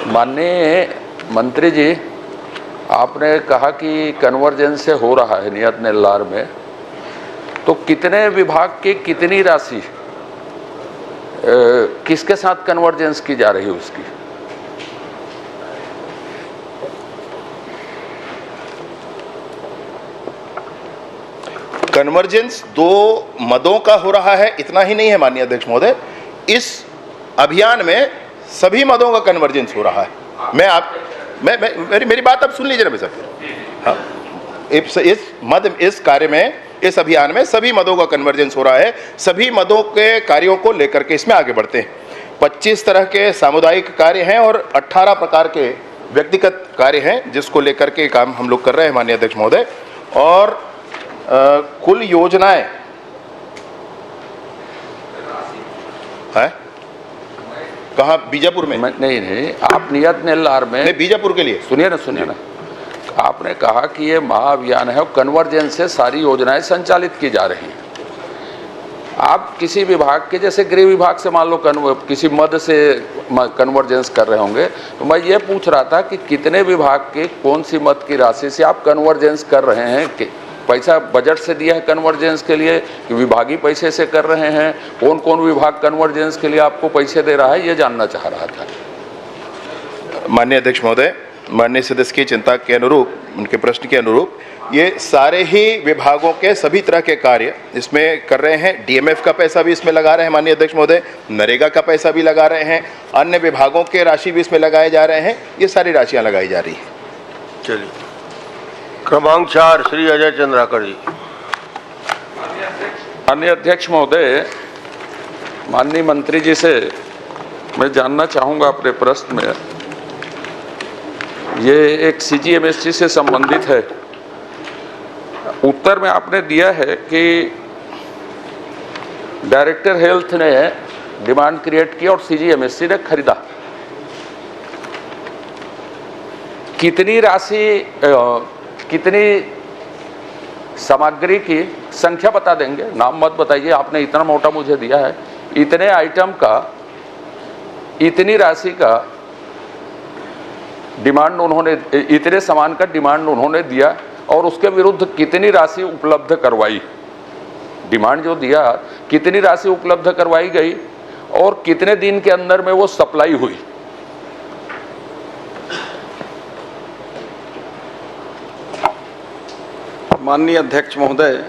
माननीय मंत्री जी, आपने कहा कि कन्वर्जेंस से हो रहा है नियत नैलानार में, तो कितने विभाग की कितनी राशि किसके साथ कन्वर्जेंस की जा रही है उसकी? कन्वर्जेंस 2 मदों का हो रहा है, इतना ही नहीं है माननीय अध्यक्ष महोदय, इस अभियान में सभी मदों का कन्वर्जेंस हो रहा है। मेरी बात आप सुन लीजिए ना सर। हाँ, इस कार्य में, इस अभियान में सभी मदों का कन्वर्जेंस हो रहा है। सभी मदों के कार्यों को लेकर के इसमें आगे बढ़ते हैं। 25 तरह के सामुदायिक कार्य हैं और 18 प्रकार के व्यक्तिगत कार्य हैं जिसको लेकर के काम हम लोग कर रहे हैं माननीय अध्यक्ष महोदय। और कुल योजनाएं है कहाँ? बीजापुर में? नहीं, आप नियत नैलानार में नहीं, बीजापुर के लिए सुनिए ना, आपने कहा कि ये महाअभियान है और कन्वर्जेंस से सारी योजनाएं संचालित की जा रही हैं। आप किसी विभाग के, जैसे गृह विभाग से मान लो किसी मद से कन्वर्जेंस कर रहे होंगे, तो मैं ये पूछ रहा था कि कितने विभाग के कौन सी मद की राशि से आप कन्वर्जेंस कर रहे हैं पैसा बजट से दिया है कन्वर्जेंस के लिए कि विभागीय पैसे से कर रहे हैं? कौन कौन विभाग कन्वर्जेंस के लिए आपको पैसे दे रहा है, ये जानना चाह रहा था। माननीय अध्यक्ष महोदय, माननीय सदस्य की चिंता के अनुरूप, उनके प्रश्न के अनुरूप, ये सारे ही विभागों के सभी तरह के कार्य इसमें कर रहे हैं। डीएमएफ का पैसा भी इसमें लगा रहे हैं माननीय अध्यक्ष महोदय, नरेगा का पैसा भी लगा रहे हैं, अन्य विभागों के राशि भी इसमें लगाए जा रहे हैं। ये सारी राशियां लगाई जा रही हैं। चलिए, क्रमांक 4 श्री अजय चंद्राकर जी। माननीय अध्यक्ष महोदय, माननीय मंत्री जी से मैं जानना चाहूँगा अपने प्रश्न में, ये एक सीजीएमएससी से संबंधित है। उत्तर में आपने दिया है कि डायरेक्टर हेल्थ ने डिमांड क्रिएट की और सीजीएमएससी ने खरीदा। कितनी राशि, कितनी सामग्री की संख्या बता देंगे? नाम मत बताइए, आपने इतना मोटा मुझे दिया है। इतने आइटम का, इतनी राशि का डिमांड उन्होंने, इतने सामान का डिमांड उन्होंने दिया और उसके विरुद्ध कितनी राशि उपलब्ध करवाई? डिमांड जो दिया, कितनी राशि उपलब्ध करवाई गई और कितने दिन के अंदर में वो सप्लाई हुई? माननीय अध्यक्ष महोदय,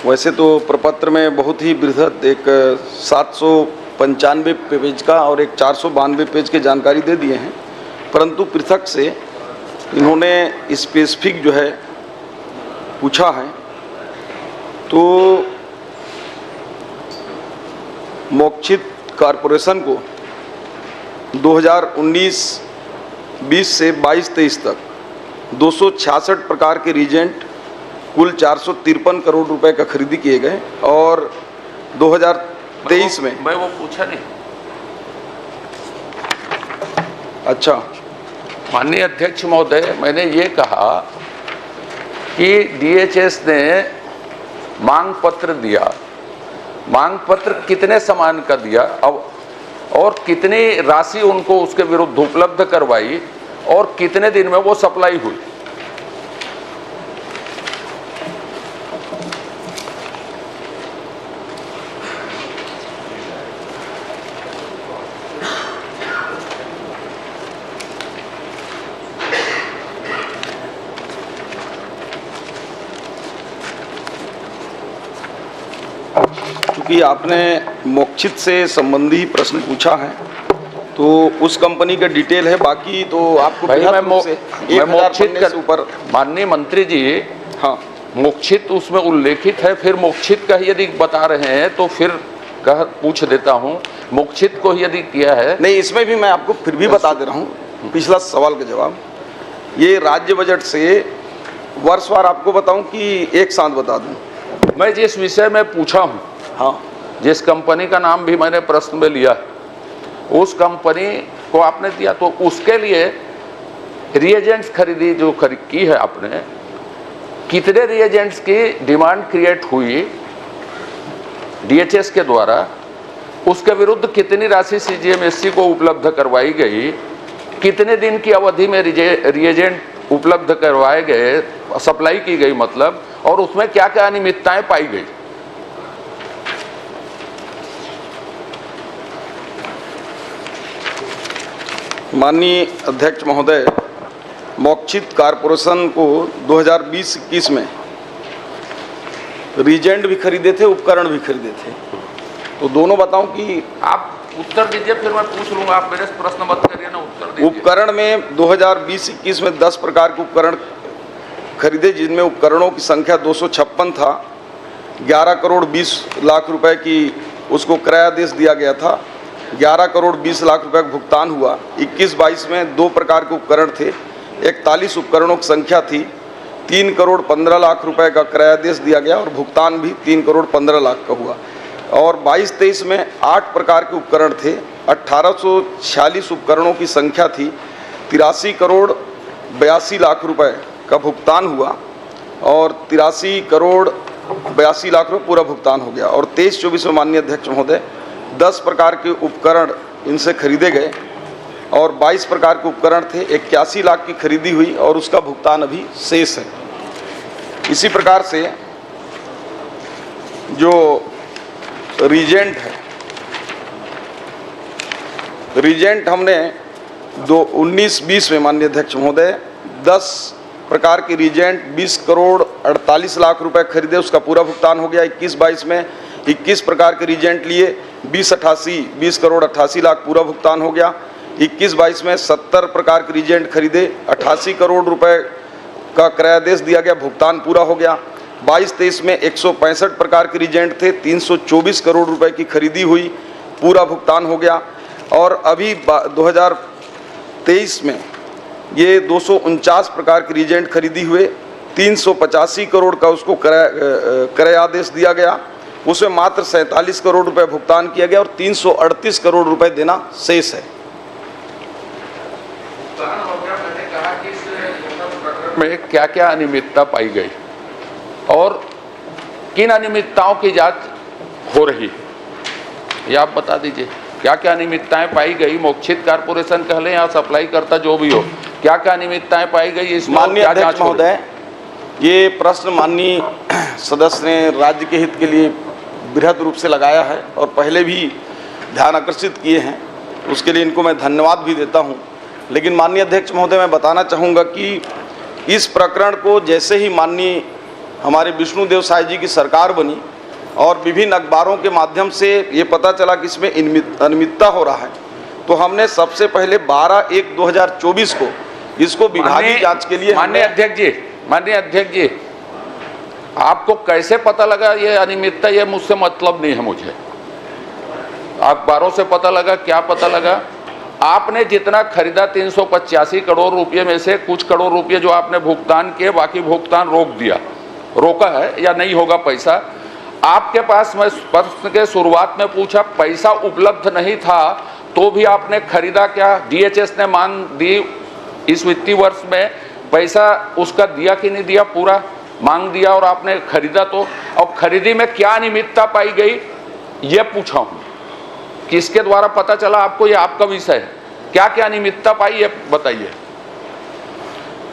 वैसे तो प्रपत्र में बहुत ही बृहद एक 795 पेज का और एक 492 पेज की जानकारी दे दिए हैं, परंतु पृथक से इन्होंने स्पेसिफिक जो है पूछा है। तो मोक्षित कॉरपोरेशन को 2019-20 से 22-23 तक 266 प्रकार के रीजेंट कुल 453 करोड़ रुपए का खरीदी किए गए और 2023 में मैं वो पूछा नहीं। अच्छा, माननीय अध्यक्ष महोदय, मैंने ये कहा कि डीएचएस ने मांग पत्र दिया। मांग पत्र कितने सामान का दिया अब, और कितनी राशि उनको उसके विरुद्ध उपलब्ध करवाई और कितने दिन में वो सप्लाई हुई? क्योंकि आपने मोक्षित से संबंधी प्रश्न पूछा है तो उस कंपनी का डिटेल है, बाकी तो आपको भाई मैं मोक्षित से ऊपर। माननीय मंत्री जी, हाँ, मोक्षित उसमें उल्लेखित है, फिर मोक्षित का यदि बता रहे हैं तो फिर कह पूछ देता हूँ, मोक्षित को यदि किया है। नहीं, इसमें भी मैं आपको फिर भी बता दे रहा हूँ पिछला सवाल का जवाब। ये राज्य बजट से वर्षवार आपको बताऊं कि एक साथ बता दूं? मैं जिस विषय में पूछा हूँ, हाँ, जिस कंपनी का नाम भी मैंने प्रश्न में लिया, उस कंपनी को आपने दिया, तो उसके लिए रिएजेंट्स खरीदी जो की है आपने, कितने रिएजेंट्स की डिमांड क्रिएट हुई डीएचएस के द्वारा, उसके विरुद्ध कितनी राशि सीजीएमएससी को उपलब्ध करवाई गई, कितने दिन की अवधि में रिएजेंट उपलब्ध करवाए गए, सप्लाई की गई मतलब, और उसमें क्या क्या अनियमितताएं पाई गई? माननीय अध्यक्ष महोदय, मोक्षित कॉरपोरेशन को 2020-21 में रीजेंट भी खरीदे थे, उपकरण भी खरीदे थे। तो दोनों बताऊं कि आप उत्तर दीजिए, फिर मैं पूछ लूंगा। आप मेरे प्रश्न मत करिए ना, उत्तर दीजिए। उपकरण में 2020-21 में 10 प्रकार के उपकरण खरीदे, जिनमें उपकरणों की संख्या 256 था। 11 करोड़ 20 लाख रुपए की उसको क्रयादेश दिया गया था। 11 करोड़ 20 लाख रुपए का भुगतान हुआ। 21-22 में 2 प्रकार के उपकरण थे। 41 उपकरणों की संख्या थी। 3 करोड़ 15 लाख रुपए का क्रयादेश दिया गया और भुगतान भी 3 करोड़ 15 लाख का हुआ। और 22-23 में 8 प्रकार के उपकरण थे। 1846 उपकरणों की संख्या थी। 83 करोड़ 82 लाख रुपए का भुगतान हुआ और 83 करोड़ 82 लाख रुपए पूरा भुगतान हो गया। और 23-24 में माननीय अध्यक्ष महोदय 10 प्रकार के उपकरण इनसे खरीदे गए और 22 प्रकार के उपकरण थे। 81 लाख की खरीदी हुई और उसका भुगतान अभी शेष है। इसी प्रकार से जो रीजेंट है, रीजेंट हमने 19-20 में माननीय अध्यक्ष महोदय 10 प्रकार के रीजेंट 20 करोड़ 48 लाख रुपए खरीदे, उसका पूरा भुगतान हो गया। 21-22 में 21 प्रकार के रीजेंट लिए 20 करोड़ 88 लाख पूरा भुगतान हो गया। 21-22 में 70 प्रकार के रीजेंट खरीदे, 88 करोड़ रुपए का क्रयादेश दिया गया, भुगतान पूरा हो गया। 22-23 में 165 प्रकार के रीजेंट थे, 324 करोड़ रुपए की खरीदी हुई, पूरा भुगतान हो गया। और अभी 2023 में ये 249 प्रकार के रीजेंट खरीदी हुए, 385 करोड़ का उसको क्रय आदेश दिया गया, उसमें मात्र 47 करोड़ रुपए भुगतान किया गया और 338 करोड़ रुपए देना शेष है। में क्या क्या अनियमितता पाई गई और किन अनियमितताओं की जांच हो रही है, ये आप बता दीजिए। क्या क्या अनियमितताएं पाई गई, मोक्षित कारपोरेशन कह लें या सप्लाई करता जो भी हो, क्या क्या अनियमितताएं पाई गई इसमें? माननीय अध्यक्ष महोदय, ये प्रश्न माननीय सदस्य ने राज्य के हित के लिए बृहद रूप से लगाया है और पहले भी ध्यान आकर्षित किए हैं, उसके लिए इनको मैं धन्यवाद भी देता हूं। लेकिन माननीय अध्यक्ष महोदय, मैं बताना चाहूँगा कि इस प्रकरण को जैसे ही माननीय हमारे विष्णुदेव साय जी की सरकार बनी और विभिन्न अखबारों के माध्यम से ये पता चला कि इसमें अनियमितता हो रहा है, तो हमने सबसे पहले 12/1/2024 को इसको विभागीय जांच के लिए माननीय अध्यक्ष जी, आपको कैसे पता लगा ये अनियमितता? ये मुझसे मतलब नहीं है, मुझे अखबारों से पता लगा, क्या पता लगा? आपने जितना खरीदा 385 करोड़ रुपए में से कुछ करोड़ रुपए जो आपने भुगतान किए, बाकी भुगतान रोका है या नहीं होगा पैसा। आपके पास, मैं प्रश्न के शुरुआत में पूछा, पैसा उपलब्ध नहीं था तो भी आपने खरीदा क्या? डीएचएस ने मांग दी इस वित्तीय वर्ष में, पैसा उसका दिया कि नहीं दिया? पूरा मांग दिया और आपने खरीदा। तो और खरीदी में क्या अनियमितता पाई गई ये पूछा हूं, किसके द्वारा पता चला आपको? ये आपका विषय है, क्या क्या अनियमितता पाई ये बताइए।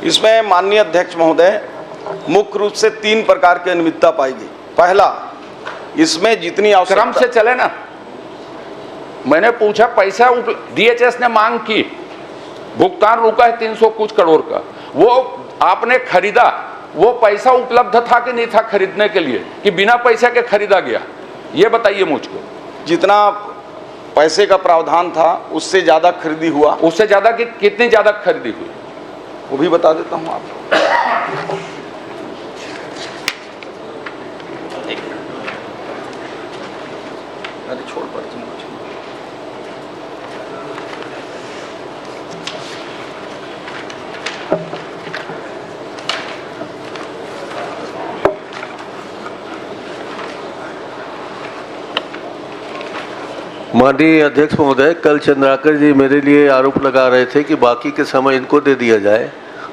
इसमें माननीय अध्यक्ष महोदय मुख्य रूप से 3 प्रकार की अनियमितता पाई गई। पहला, इसमें जितनी क्रम से चले ना, मैंने पूछा पैसा डीएचएस ने मांग की, भुगतान रुका है 300 कुछ करोड़ का, वो आपने खरीदा, वो पैसा उपलब्ध था कि नहीं था खरीदने के लिए, कि बिना पैसे के खरीदा गया? ये बताइए मुझको। जितना पैसे का प्रावधान था उससे ज्यादा खरीदी हुआ। उससे ज्यादा कि कितनी ज्यादा खरीदी हुई वो भी बता देता हूं आपको। अरे छोड़ पड़ती माननीय अध्यक्ष महोदय, कल चंद्राकर जी मेरे लिए आरोप लगा रहे थे कि बाकी के समय इनको दे दिया जाए,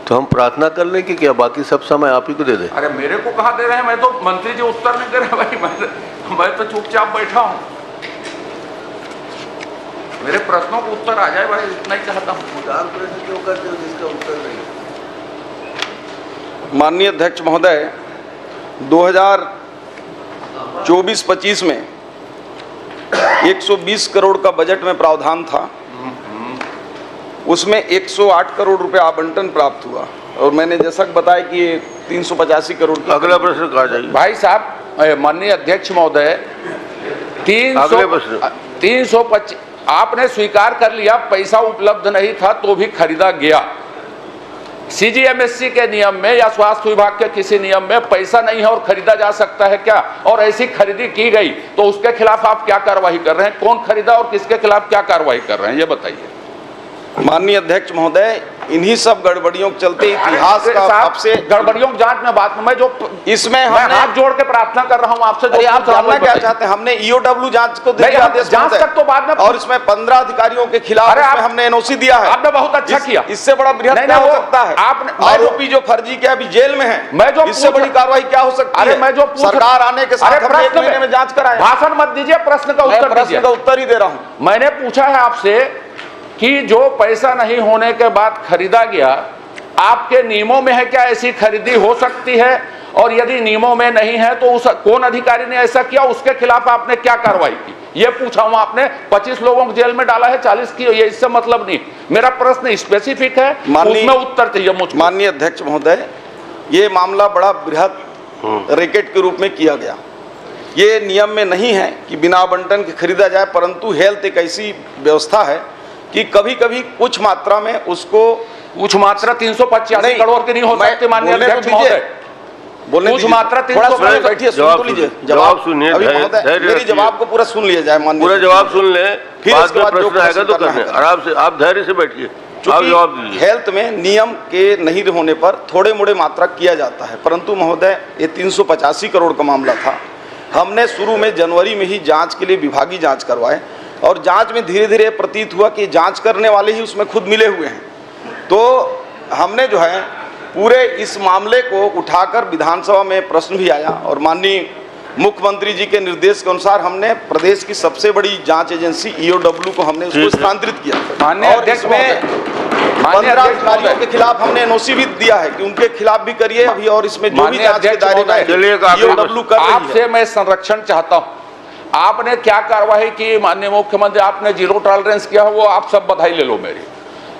तो हम प्रार्थना कर लें कि क्या बाकी सब समय आप ही को दे दें? अरे मेरे को कहाँ दे रहे हैं? मैं तो मंत्री जी उत्तर नहीं दे रहे भाई, मैं तो चुपचाप बैठा हूँ। मेरे प्रश्नों को उत्तर आ जाए भाई, इतना ही चाहता हूँ। प्रश्न क्यों करते हो जिसका उत्तर नहीं? माननीय अध्यक्ष महोदय, 2024-25 में 120 करोड़ का बजट में प्रावधान था, उसमें 108 करोड़ रुपए आवंटन प्राप्त हुआ और मैंने जैसा बताया कि ये 385 करोड़। अगला प्रश्न कहा जाइए भाई साहब। माननीय अध्यक्ष महोदय, 325 आपने स्वीकार कर लिया पैसा उपलब्ध नहीं था तो भी खरीदा गया। सीजीएमएससी के नियम में या स्वास्थ्य विभाग के किसी नियम में पैसा नहीं है और खरीदा जा सकता है क्या? और ऐसी खरीदी की गई तो उसके खिलाफ आप क्या कार्रवाई कर रहे हैं? कौन खरीदा और किसके खिलाफ क्या कार्रवाई कर रहे हैं ये बताइए। माननीय अध्यक्ष महोदय, इन्हीं सब गड़बड़ियों के चलते इतिहास का आपसे गड़बड़ियों की जांच में बात में जो इसमें मैं हाथ जोड़ के प्रार्थना कर रहा हूं आपसे। अरे आप जानना क्या चाहते हैं? हमने ईओडब्ल्यू जांच को जांच तक तो बाद में, और इसमें 15 अधिकारियों के खिलाफ हमने एनओसी दिया है। आपने बहुत अच्छा किया। इससे बड़ा बृहद क्या हो सकता है? आपने आरोपी जो फर्जी के अभी जेल में है, मैं जो इससे बड़ी कार्रवाई क्या हो सकती है? मैं जो सरकार आने के साथ हमने 1 महीने में जांच कराया। भाषण मत दीजिए, प्रश्न का उत्तर दीजिए। प्रश्न का उत्तर ही दे रहा हूं। मैंने पूछा है आपसे कि जो पैसा नहीं होने के बाद खरीदा गया, आपके नियमों में है क्या ऐसी खरीदी हो सकती है? और यदि नियमों में नहीं है तो उस कौन अधिकारी ने ऐसा किया, उसके खिलाफ आपने क्या कार्रवाई की, ये पूछा हूं। आपने 25 लोगों को जेल में डाला है, 40 की, ये इससे मतलब नहीं। मेरा प्रश्न स्पेसिफिक है, उसमें उत्तर चाहिए मुझको। माननीय अध्यक्ष महोदय, ये मामला बड़ा बृहद रैकेट के रूप में किया गया। ये नियम में नहीं है कि बिना आवंटन के खरीदा जाए, परंतु हेल्थ एक ऐसी व्यवस्था है कि कभी कभी कुछ मात्रा में उसको, कुछ मात्रा 385 करोड़ की नहीं हो सकती माननीय अध्यक्ष महोदय। बोलने कुछ मात्रा बैठिए, सुन तो लीजिए जवाब सुनिए। मेरी जवाब को पूरा सुन लिया जाए माननीय, पूरा जवाब सुन ले, फिर बाद इसके में बाद जो प्रश्न आएगा तो करने आराम से, आप धैर्य से बैठिए, आप जवाब दीजिए। हेल्थ में नियम के नहीं होने पर थोड़े मोड़े मात्रा किया जाता है, परंतु महोदय ये 385 करोड़ का मामला था। हमने शुरू में जनवरी में ही जांच के लिए विभागीय जांच करवाए, और जांच में धीरे धीरे प्रतीत हुआ कि जांच करने वाले ही उसमें खुद मिले हुए हैं। तो हमने जो है पूरे इस मामले को उठाकर विधानसभा में प्रश्न भी आया, और माननीय मुख्यमंत्री जी के निर्देश के अनुसार हमने प्रदेश की सबसे बड़ी जांच एजेंसी ईओडब्ल्यू को हमने उसको स्थानांतरित किया, और इसमें 15 अधिकारियों के खिलाफ हमने एनओसी भी दिया है कि उनके खिलाफ भी करिए अभी, और इसमें जो भी जांच के दायरे में ईओडब्ल्यू कर रही है। आपसे मैं संरक्षण चाहता हूं, आपने क्या कार्रवाई की माननीय मुख्यमंत्री, आपने जीरो टॉलरेंस किया, वो आप सब बधाई ले लो मेरी,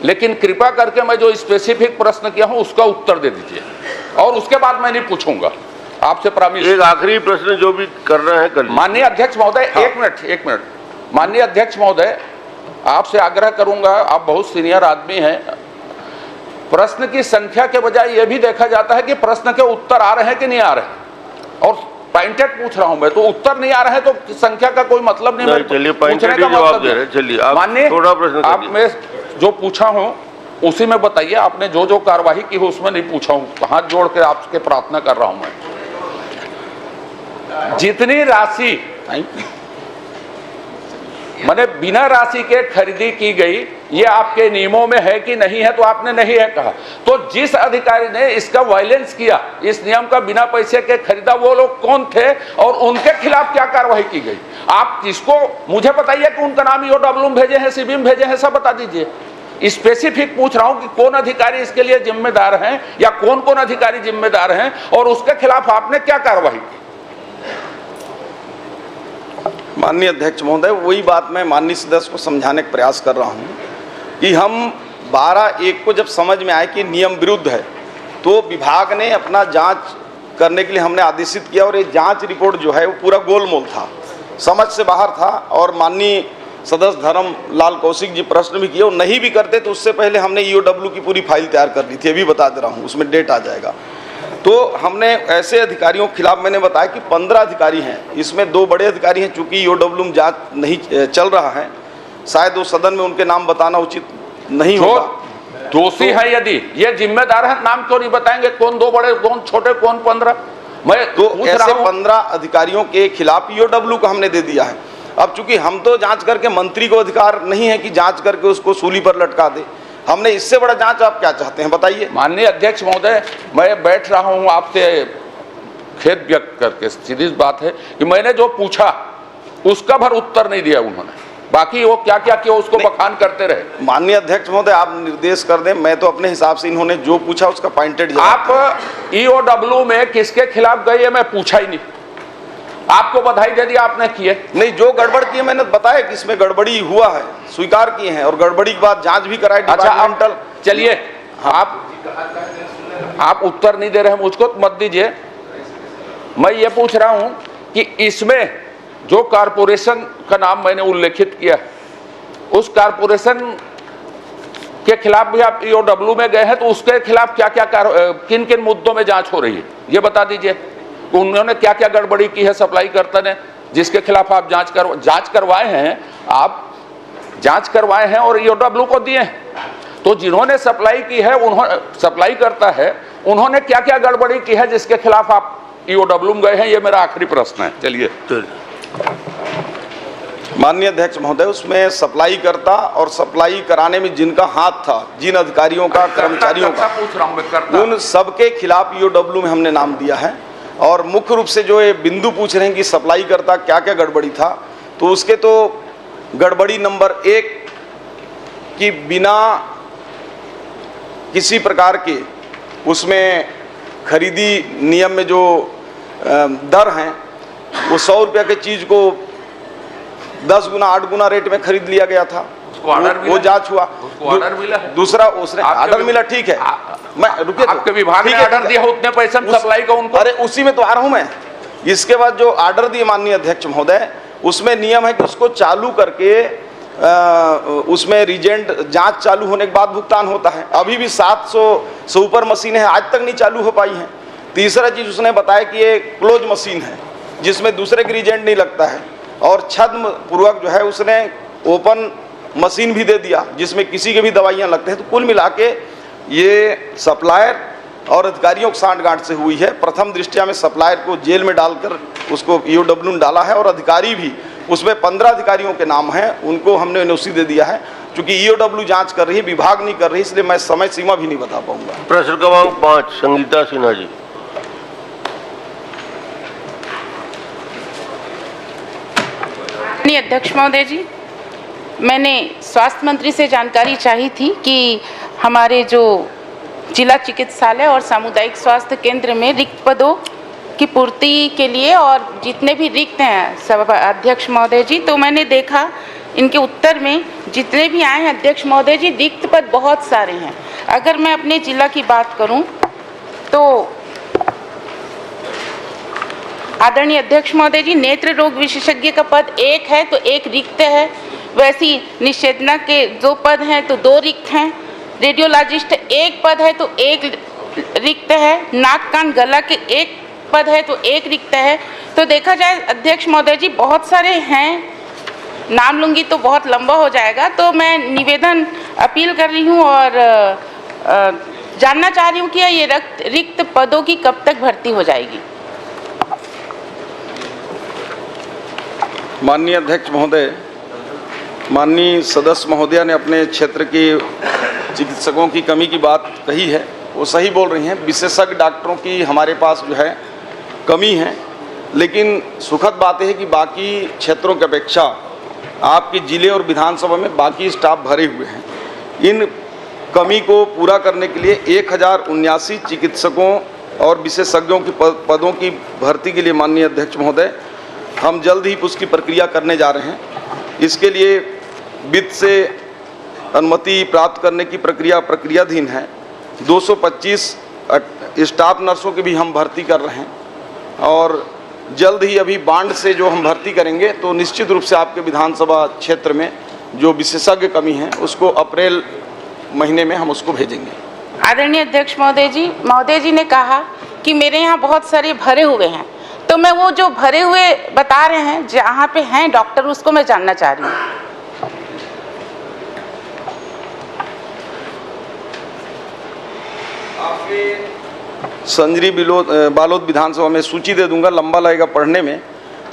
लेकिन कृपा करके मैं जो स्पेसिफिक प्रश्न किया हूं उसका उत्तर दे दीजिए, और उसके बाद मैं नहीं पूछूंगा आपसे प्रॉमिस। एक आखिरी प्रश्न जो भी कर रहे हैं कर लीजिए। माननीय अध्यक्ष महोदय, एक मिनट माननीय अध्यक्ष महोदय, आपसे आग्रह करूंगा, आप बहुत सीनियर आदमी हैं, प्रश्न की संख्या के बजाय यह भी देखा जाता है कि प्रश्न के उत्तर आ रहे हैं कि नहीं आ रहे हैं, और पॉइंटेड पूछ रहा हूं मैं, तो उत्तर नहीं आ रहे हैं तो संख्या का कोई मतलब नहीं। चलिए पॉइंटेड जवाब दे रहे हैं, चलिए माननीय थोड़ा प्रश्न आप मैं जो पूछा हूं उसी में बताइए। आपने जो जो कार्यवाही की हो उसमें नहीं पूछा हूं, हाथ जोड़ के आपके प्रार्थना कर रहा हूं मैं। जितनी राशि मैंने बिना राशि के खरीदी की गई, ये आपके नियमों में है कि नहीं है, तो आपने नहीं है कहा। तो जिस अधिकारी ने इसका वायलेंस किया, इस नियम का बिना पैसे के खरीदा, वो लोग कौन थे और उनके खिलाफ क्या कार्रवाई की गई? आप इसको मुझे बताइए कि उनका नाम ईओडब्ल्यू में भेजे हैं, सीबी में भेजे हैं, सब बता दीजिए। स्पेसिफिक पूछ रहा हूं कि कौन अधिकारी इसके लिए जिम्मेदार हैं, या कौन कौन अधिकारी जिम्मेदार हैं, और उसके खिलाफ आपने क्या कार्रवाई की? माननीय अध्यक्ष महोदय, वही बात मैं माननीय सदस्य को समझाने का प्रयास कर रहा हूं कि हम 12/1 को जब समझ में आए कि नियम विरुद्ध है, तो विभाग ने अपना जांच करने के लिए हमने आदेशित किया, और ये जांच रिपोर्ट जो है वो पूरा गोलमोल था, समझ से बाहर था। और माननीय सदस्य धर्मलाल कौशिक जी प्रश्न भी किए, और नहीं भी करते तो उससे पहले हमने ईओडब्ल्यू की पूरी फाइल तैयार कर ली थी, अभी बता दे रहा हूँ, उसमें डेट आ जाएगा। तो हमने ऐसे अधिकारियों के खिलाफ, मैंने बताया कि 15 अधिकारी हैं, इसमें 2 बड़े अधिकारी हैं, चूंकि ईओडब्ल्यू में जांच नहीं चल रहा है, शायद वो सदन में उनके नाम बताना उचित नहीं होगा। दोषी है यदि ये जिम्मेदार है, नाम क्यों नहीं बताएंगे? कौन 2 बड़े, कौन छोटे, कौन 15? मैं तो ऐसे 15 अधिकारियों के खिलाफ ईओडब्ल्यू को हमने दे दिया है। अब चूंकि हम तो जांच करके, मंत्री को अधिकार नहीं है कि जांच करके उसको सूली पर लटका दे, हमने इससे बड़ा जांच आप क्या चाहते हैं बताइए? माननीय अध्यक्ष महोदय, मैं बैठ रहा हूं आपसे खेद व्यक्त करके, सीधी बात है कि मैंने जो पूछा उसका भर उत्तर नहीं दिया उन्होंने, बाकी वो क्या क्या किया उसको बखान करते रहे। माननीय अध्यक्ष महोदय, आप निर्देश कर दें, मैं तो अपने हिसाब से इन्होंने जो पूछा उसका पॉइंटेड। आप ईओडब्ल्यू में किसके खिलाफ गए मैं पूछा ही नहीं, आपको बधाई दे दी आपने किए नहीं। जो गड़बड़ की है मैंने बताया कि इसमें गड़बड़ी हुआ है, स्वीकार किए हैं, और गड़बड़ी के बाद जांच भी कराई डिपार्टमेंटल। चलिए, आप उत्तर नहीं दे रहे हैं मुझको, तो मत दीजिए। मैं ये पूछ रहा हूं कि इसमें जो कारपोरेशन का नाम मैंने उल्लेखित किया, उस कारपोरेशन के खिलाफ भी आप ईओडब्ल्यू में गए हैं, तो उसके खिलाफ क्या क्या किन किन मुद्दों में जांच हो रही है ये बता दीजिए। उन्होंने क्या क्या गड़बड़ी की है सप्लाई कर्ता ने, जिसके खिलाफ आप जांच करवाए हैं, आप जांच करवाए हैं और ईओडब्ल्यू को दिए हैं। तो जिन्होंने सप्लाई की है, उन्होंने सप्लाई करता है, उन्होंने क्या क्या गड़बड़ी की है जिसके खिलाफ आप ईओडब्ल्यू में गए हैं, ये मेरा आखिरी प्रश्न है। चलिए। माननीय अध्यक्ष महोदय, उसमें सप्लाई करता और सप्लाई कराने में जिनका हाथ था, जिन अधिकारियों का, कर्मचारियों का, पूछ रहा हूं मैं, उन सबके खिलाफ ईओडब्ल्यू में हमने नाम दिया है। और मुख्य रूप से जो ये बिंदु पूछ रहे हैं कि सप्लाई करता क्या क्या गड़बड़ी था, तो उसके तो गड़बड़ी नंबर 1 कि बिना किसी प्रकार के उसमें खरीदी नियम में जो दर हैं वो 100 रुपये की चीज़ को 10 गुना 8 गुना रेट में खरीद लिया गया था। वो जांच हुआ। ऑर्डर मिला है। दूसरा उसने ऑर्डर मिला, ठीक है, मैं रुकिए, आपके विभाग ने ऑर्डर दिया उतने पैसे में सप्लाई का उनको। अरे उसी में तो आ रहा हूं मैं। इसके बाद जो ऑर्डर दिए माननीय अध्यक्ष महोदय, उसमें नियम है कि उसको चालू करके उसमें रीजेंट जांच चालू होने के बाद भुगतान होता है। अभी भी 700 से ऊपर मशीनें हैं, आज तक नहीं चालू हो पाई हैं। तीसरा चीज उसने बताया कि ये क्लोज मशीन है जिसमें दूसरे की रीजेंट नहीं लगता है, और छद्म पूर्वक जो है उसने ओपन मशीन भी दे दिया जिसमें किसी के भी दवाइयाँ लगते हैं। तो कुल मिला के ये सप्लायर और अधिकारियों की सांठगांठ से हुई है। प्रथम दृष्टया में सप्लायर को जेल में डालकर उसको EOW में डाला है, और अधिकारी भी उसमें 15 अधिकारियों के नाम हैं, उनको हमने एनओसी दे दिया है। चूंकि EOW जांच कर रही है, विभाग नहीं कर रही, इसलिए मैं समय सीमा भी नहीं बता पाऊंगा। प्रश्न क्रमांक 5 संगीता सिन्हा जी। माननीय अध्यक्ष महोदय जी, मैंने स्वास्थ्य मंत्री से जानकारी चाही थी कि हमारे जो जिला चिकित्सालय और सामुदायिक स्वास्थ्य केंद्र में रिक्त पदों की पूर्ति के लिए और जितने भी रिक्त हैं सभा अध्यक्ष महोदय जी, तो मैंने देखा इनके उत्तर में जितने भी आए हैं अध्यक्ष महोदय जी, रिक्त पद बहुत सारे हैं। अगर मैं अपने जिला की बात करूं तो आदरणीय अध्यक्ष महोदय जी, नेत्र रोग विशेषज्ञ का पद 1 है तो 1 रिक्त है। वैसी निषेधना के 2 पद हैं तो 2 रिक्त हैं। रेडियोलॉजिस्ट 1 पद है तो 1 रिक्त है। नाक कान गला के 1 पद है तो 1 रिक्त है। तो देखा जाए अध्यक्ष महोदय जी, बहुत सारे हैं, नाम लूँगी तो बहुत लंबा हो जाएगा। तो मैं निवेदन अपील कर रही हूँ और जानना चाह रही हूँ कि ये रिक्त पदों की कब तक भर्ती हो जाएगी। माननीय अध्यक्ष महोदय, माननीय सदस्य महोदया ने अपने क्षेत्र की चिकित्सकों की कमी की बात कही है, वो सही बोल रही हैं। विशेषज्ञ डॉक्टरों की हमारे पास जो है कमी है, लेकिन सुखद बात है कि बाकी क्षेत्रों की अपेक्षा आपके जिले और विधानसभा में बाकी स्टाफ भरे हुए हैं। इन कमी को पूरा करने के लिए 1079 चिकित्सकों और विशेषज्ञों के पदों की भर्ती के लिए माननीय अध्यक्ष महोदय हम जल्द ही उसकी प्रक्रिया करने जा रहे हैं। इसके लिए वित्त से अनुमति प्राप्त करने की प्रक्रियाधीन है। 225 स्टाफ नर्सों की भी हम भर्ती कर रहे हैं, और जल्द ही अभी बांड से जो हम भर्ती करेंगे तो निश्चित रूप से आपके विधानसभा क्षेत्र में जो विशेषज्ञ कमी है उसको अप्रैल महीने में हम उसको भेजेंगे। आदरणीय अध्यक्ष महोदय जी ने कहा कि मेरे यहाँ बहुत सारे भरे हुए हैं, तो मैं वो जो भरे हुए बता रहे हैं जहाँ पे हैं डॉक्टर, उसको मैं जानना चाह रही हूँ। संजरी बालोद विधानसभा में सूची दे दूंगा, लंबा लगेगा पढ़ने में,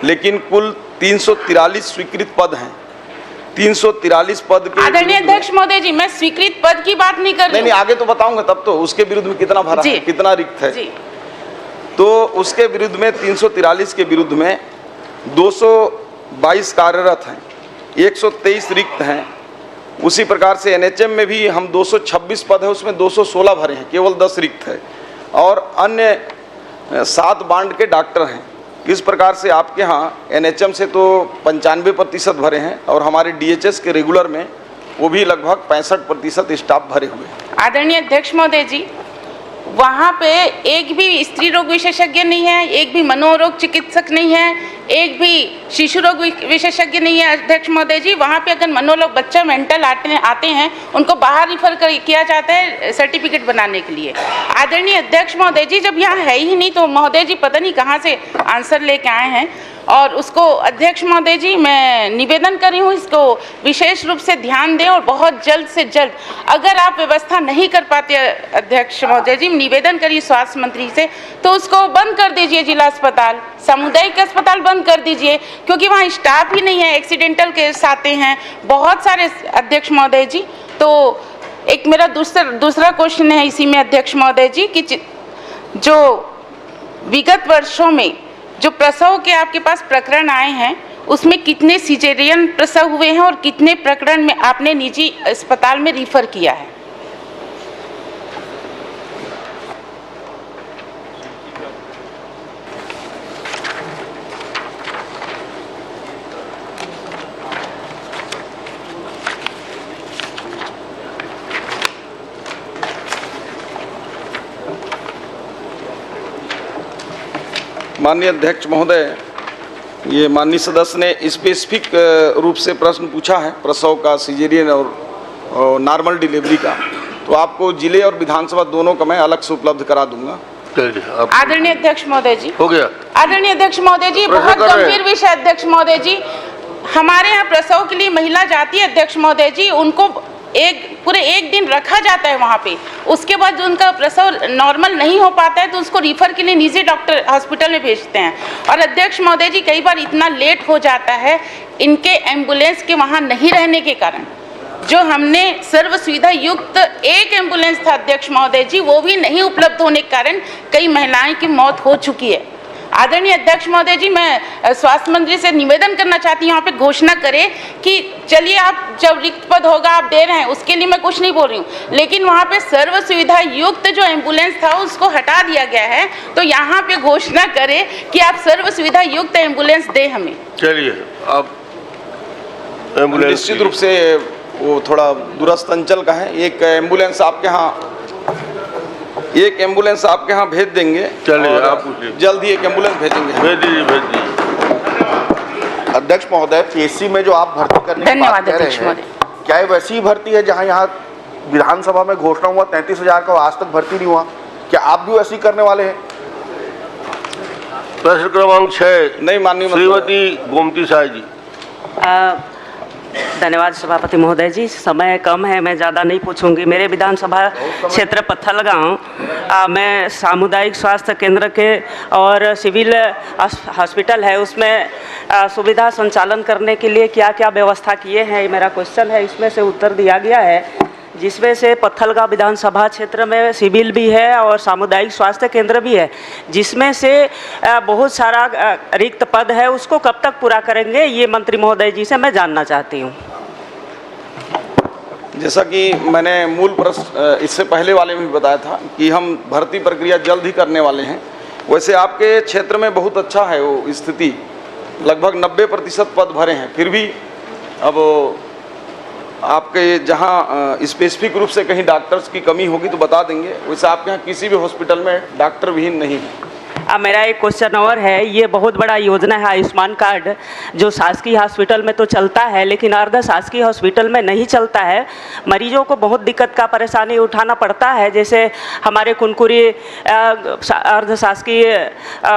लेकिन कुल 343 स्वीकृत पद हैं। 343 पद के आदरणीय अध्यक्ष महोदय जी, मैं स्वीकृत पद की बात नहीं कर रही। नहीं, आगे तो बताऊंगा, तब तो उसके विरुद्ध में कितना भरा है, कितना रिक्त है जी। तो उसके विरुद्ध में 343 के विरुद्ध में 222 कार्यरत हैं, 123 रिक्त हैं। उसी प्रकार से NHM में भी हम 226 पद है, उसमें 216 भरे हैं, केवल 10 रिक्त है, और अन्य 7 बांड के डॉक्टर हैं। इस प्रकार से आपके यहाँ NHM से तो 95% भरे हैं, और हमारे DHS के रेगुलर में वो भी लगभग 65% स्टाफ भरे हुए हैं। आदरणीय अध्यक्ष महोदय जी, वहाँ पे एक भी स्त्री रोग विशेषज्ञ नहीं है, एक भी मनोरोग चिकित्सक नहीं है, एक भी शिशु रोग विशेषज्ञ नहीं है। अध्यक्ष महोदय जी, वहाँ पे अगर मनोरोग बच्चा मेंटल आते हैं, उनको बाहर रिफर किया जाता है सर्टिफिकेट बनाने के लिए। आदरणीय अध्यक्ष महोदय जी, जब यहाँ है ही नहीं तो महोदय जी पता नहीं कहाँ से आंसर लेके आए हैं, और उसको अध्यक्ष महोदय जी मैं निवेदन कर रही हूँ, इसको विशेष रूप से ध्यान दें और बहुत जल्द से जल्द, अगर आप व्यवस्था नहीं कर पाते अध्यक्ष महोदय जी, निवेदन करिए स्वास्थ्य मंत्री से, तो उसको बंद कर दीजिए। जिला अस्पताल, सामुदायिक अस्पताल बंद कर दीजिए, क्योंकि वहाँ स्टाफ ही नहीं है, एक्सीडेंटल केस आते हैं बहुत सारे अध्यक्ष महोदय जी। तो एक मेरा दूसरा क्वेश्चन है इसी में अध्यक्ष महोदय जी, कि जो विगत वर्षों में जो प्रसव के आपके पास प्रकरण आए हैं, उसमें कितने सिजेरियन प्रसव हुए हैं और कितने प्रकरण में आपने निजी अस्पताल में रिफर किया है? माननीय अध्यक्ष महोदय, ये माननीय सदस्य ने स्पेसिफिक रूप से प्रश्न पूछा है प्रसव का, सिजेरियन और नॉर्मल डिलीवरी का, तो आपको जिले और विधानसभा दोनों का मैं अलग से उपलब्ध करा दूंगा। आदरणीय अध्यक्ष महोदय जी, हो गया। आदरणीय अध्यक्ष महोदय जी, बहुत गंभीर विषय अध्यक्ष महोदय जी। हमारे यहाँ प्रसव के लिए महिला जाती है अध्यक्ष महोदय जी, उनको पूरे एक दिन रखा जाता है वहाँ पे, उसके बाद जो उनका प्रसव नॉर्मल नहीं हो पाता है तो उसको रिफर के लिए निजी डॉक्टर हॉस्पिटल में भेजते हैं। और अध्यक्ष महोदय जी, कई बार इतना लेट हो जाता है इनके एम्बुलेंस के वहाँ नहीं रहने के कारण। जो हमने सर्व सुविधा युक्त एक एम्बुलेंस था अध्यक्ष महोदय जी, वो भी नहीं उपलब्ध होने के कारण कई महिलाएं की मौत हो चुकी है। आदरणीय अध्यक्ष महोदय जी, मैं स्वास्थ्य मंत्री से निवेदन करना चाहती हूँ, यहाँ पे घोषणा करें कि चलिए आप जब रिक्त पद होगा आप दे रहे हैं, उसके लिए मैं कुछ नहीं बोल रही हूँ, लेकिन वहाँ पे सर्व सुविधा युक्त जो एम्बुलेंस था उसको हटा दिया गया है, तो यहाँ पे घोषणा करें कि आप सर्व सुविधा युक्त एम्बुलेंस दें हमें। चलिए अब निश्चित रूप से वो थोड़ा दूरस्थ अंचल का है, एक एम्बुलेंस आपके यहाँ भेज देंगे। चलिए आप पूछिए। जल्द ही एक एम्बुलेंस भेजेंगे। भेज दीजिए। अध्यक्ष महोदय, पीएससी में जो आप भर्ती करने की बात कह रहे हैं, क्या ये वैसी ही भर्ती है जहां यहाँ विधानसभा में घोषणा हुआ 33,000 का, आज तक भर्ती नहीं हुआ? क्या आप भी वैसी करने वाले हैं? प्रश्न क्रमांक 6। नहीं माननीय श्रीमती गोमती साय जी। धन्यवाद सभापति महोदय जी, समय कम है, मैं ज़्यादा नहीं पूछूंगी। मेरे विधानसभा क्षेत्र पत्थलगांव में सामुदायिक स्वास्थ्य केंद्र के और सिविल हॉस्पिटल है, उसमें सुविधा संचालन करने के लिए क्या क्या व्यवस्था किए हैं, मेरा क्वेश्चन है। इसमें से उत्तर दिया गया है जिसमें से पत्थलगांव विधानसभा क्षेत्र में सिविल भी है और सामुदायिक स्वास्थ्य केंद्र भी है, जिसमें से बहुत सारा रिक्त पद है, उसको कब तक पूरा करेंगे, ये मंत्री महोदय जी से मैं जानना चाहती हूँ। जैसा कि मैंने मूल प्रश्न इससे पहले वाले में भी बताया था कि हम भर्ती प्रक्रिया जल्द ही करने वाले हैं। वैसे आपके क्षेत्र में बहुत अच्छा है वो स्थिति, लगभग 90% पद भरे हैं, फिर भी अब आपके जहाँ स्पेसिफिक रूप से कहीं डॉक्टर्स की कमी होगी तो बता देंगे। वैसे आपके यहाँ किसी भी हॉस्पिटल में डॉक्टर विहीन नहीं है। मेरा एक क्वेश्चन और है, ये बहुत बड़ा योजना है आयुष्मान कार्ड, जो शासकीय हॉस्पिटल में तो चलता है लेकिन अर्ध शासकीय हॉस्पिटल में नहीं चलता है। मरीजों को बहुत दिक्कत का परेशानी उठाना पड़ता है, जैसे हमारे कुनकुरी अर्ध शासकीय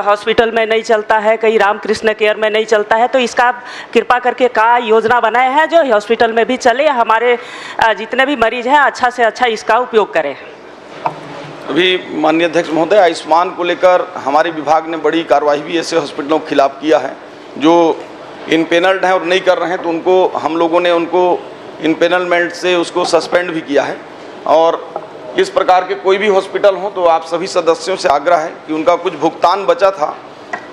हॉस्पिटल में नहीं चलता है, कहीं रामकृष्ण केयर में नहीं चलता है, तो इसका कृपा करके क्या योजना बनाए हैं जो हॉस्पिटल में भी चले, हमारे जितने भी मरीज हैं अच्छा से अच्छा इसका उपयोग करें। अभी माननीय अध्यक्ष महोदय, आयुष्मान को लेकर हमारे विभाग ने बड़ी कार्रवाई भी ऐसे हॉस्पिटलों के खिलाफ किया है जो इनपेनल्ड हैं और नहीं कर रहे हैं, तो उनको हम लोगों ने उनको इनपेनलमेंट से उसको सस्पेंड भी किया है। और इस प्रकार के कोई भी हॉस्पिटल हो तो आप सभी सदस्यों से आग्रह है कि उनका कुछ भुगतान बचा था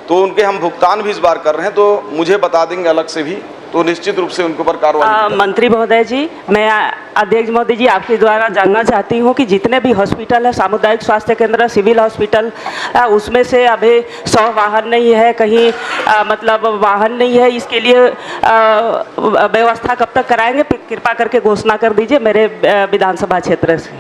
तो उनके हम भुगतान भी इस बार कर रहे हैं, तो मुझे बता देंगे अलग से भी, तो निश्चित रूप से उनके ऊपर कार्रवाई। मंत्री महोदय जी, मैं अध्यक्ष महोदय जी आपके द्वारा जानना चाहती हूँ कि जितने भी हॉस्पिटल है, सामुदायिक स्वास्थ्य केंद्र, सिविल हॉस्पिटल, उसमें से अभी 100 वाहन नहीं है, कहीं मतलब वाहन नहीं है, इसके लिए व्यवस्था कब तक कराएंगे, कृपा करके घोषणा कर दीजिए मेरे विधानसभा क्षेत्र से।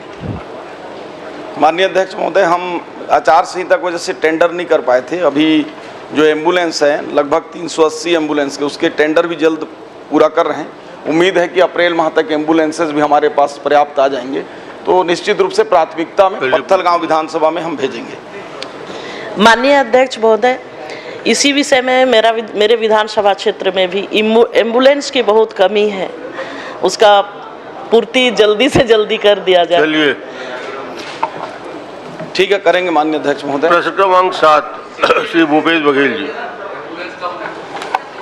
माननीय अध्यक्ष महोदय, हम आचार संहिता की वजह से टेंडर नहीं कर पाए थे। अभी जो एम्बुलेंस है लगभग 380 एम्बुलेंस के, उसके टेंडर भी जल्द पूरा कर रहे हैं। उम्मीद है कि अप्रैल माह तक एम्बुलेंसेज भी हमारे पास पर्याप्त आ जाएंगे, तो निश्चित रूप से प्राथमिकता में पत्थलगांव विधानसभा में हम भेजेंगे। माननीय अध्यक्ष महोदय, इसी विषय में मेरे विधानसभा क्षेत्र में भी एम्बुलेंस की बहुत कमी है, उसका पूर्ति जल्दी से जल्दी कर दिया जाए। चलिए ठीक है, करेंगे माननीय अध्यक्ष महोदय। प्रश्न क्रमांक 7 श्री भूपेश बघेल जी।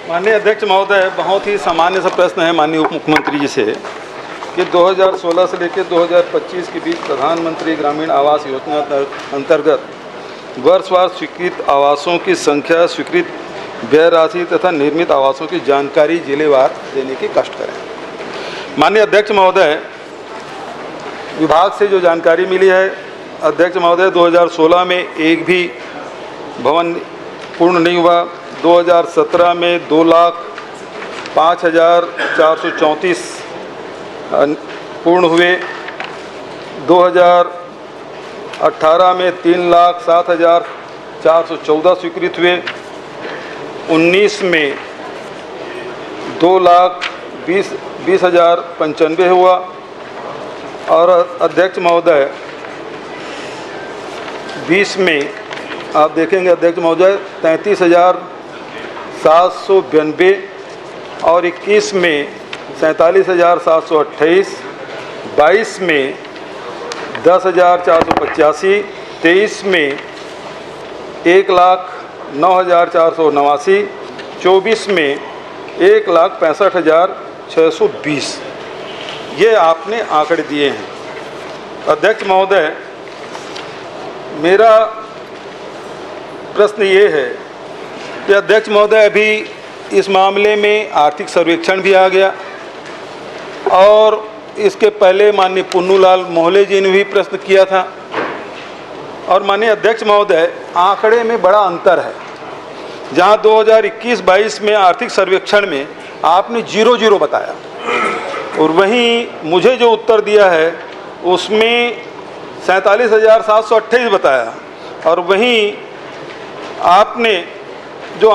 माननीय अध्यक्ष महोदय, बहुत ही सामान्य सा प्रश्न है माननीय उप मुख्यमंत्री जी से कि 2016 से लेकर 2025 के बीच प्रधानमंत्री ग्रामीण आवास योजना अंतर्गत वर्षवार स्वीकृत आवासों की संख्या, स्वीकृत व्यय राशि तथा निर्मित आवासों की जानकारी जिलेवार देने की कष्ट करें। माननीय अध्यक्ष महोदय, विभाग से जो जानकारी मिली है अध्यक्ष महोदय, 2016 में एक भी भवन पूर्ण नहीं हुआ, 2017 में 2,05,434 पूर्ण हुए, 2018 में 3,07,000 414 स्वीकृत हुए। 19 में 2,20,95 हुआ। और अध्यक्ष महोदय 20 में आप देखेंगे अध्यक्ष महोदय 33,792 और 21 में 47,728, 22 में 10,485, 23 में 1,09,489, 24 में 1,65,620 ये आपने आंकड़े दिए हैं। अध्यक्ष महोदय, मेरा प्रश्न ये है कि अध्यक्ष महोदय अभी इस मामले में आर्थिक सर्वेक्षण भी आ गया और इसके पहले माननीय पुन्नूलाल मोहले जी ने भी प्रश्न किया था। और माननीय अध्यक्ष महोदय, आंकड़े में बड़ा अंतर है। जहां 2021-22 में आर्थिक सर्वेक्षण में आपने 0 बताया और वहीं मुझे जो उत्तर दिया है उसमें 47,728 बताया। और वहीं आपने जो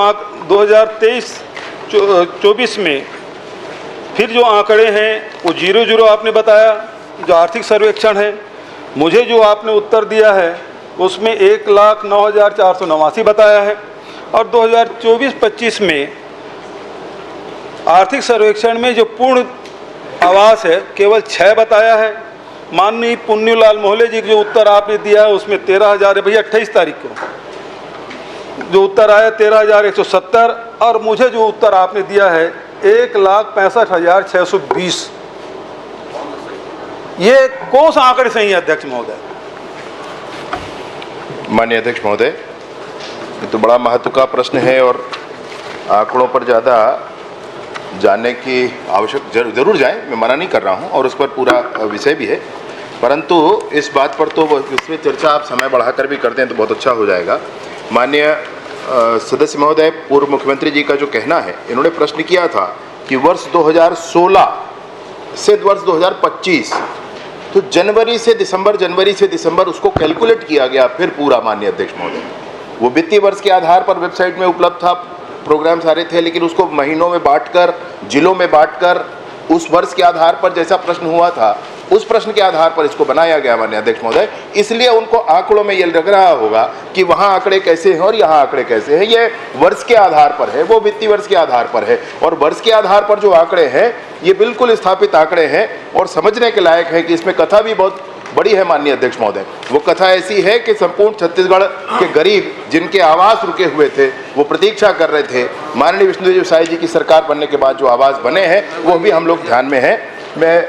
2023-24 में फिर जो आंकड़े हैं वो 0 आपने बताया, जो आर्थिक सर्वेक्षण है। मुझे जो आपने उत्तर दिया है उसमें 1,09,489 बताया है। और 2024-25 में आर्थिक सर्वेक्षण में जो पूर्ण आवास है केवल 6 बताया है। माननीय पुन्नूलाल मोहले जी जो उत्तर आपने दिया है उसमें 13,000 है। भैया 28 तारीख को जो उत्तर आया 13,170 और मुझे जो उत्तर आपने दिया है 1,65,620। ये कौन सा आंकड़े सही है अध्यक्ष महोदय? माननीय अध्यक्ष महोदय, ये तो बड़ा महत्व का प्रश्न है और आंकड़ों पर ज़्यादा जानने की आवश्यक जरूर जाए, मैं मना नहीं कर रहा हूं और उस पर पूरा विषय भी है, परंतु इस बात पर तो इसमें चर्चा आप समय बढ़ाकर भी कर दें तो बहुत अच्छा हो जाएगा। माननीय सदस्य महोदय, पूर्व मुख्यमंत्री जी का जो कहना है, इन्होंने प्रश्न किया था कि वर्ष 2016 से वर्ष 2025 तो जनवरी से दिसंबर उसको कैलकुलेट किया गया फिर पूरा। माननीय अध्यक्ष महोदय, वो वित्तीय वर्ष के आधार पर वेबसाइट में उपलब्ध था, प्रोग्राम सारे थे, लेकिन उसको महीनों में बांटकर, जिलों में बांटकर उस वर्ष के आधार पर जैसा प्रश्न हुआ था उस प्रश्न के आधार पर इसको बनाया गया। माननीय अध्यक्ष महोदय, इसलिए उनको आंकड़ों में ये लग रहा होगा कि वहाँ आंकड़े कैसे हैं और यहाँ आंकड़े कैसे हैं। ये वर्ष के आधार पर है, वो वित्तीय वर्ष के आधार पर है और वर्ष के आधार पर जो आंकड़े हैं ये बिल्कुल स्थापित आंकड़े हैं और समझने के लायक है कि इसमें कथा भी बहुत बड़ी है। माननीय अध्यक्ष महोदय, वो कथा ऐसी है कि संपूर्ण छत्तीसगढ़ के गरीब जिनके आवास रुके हुए थे, वो प्रतीक्षा कर रहे थे, माननीय विष्णुदेव साय जी की सरकार बनने के बाद जो आवास बने हैं वो भी हम लोग ध्यान में है। मैं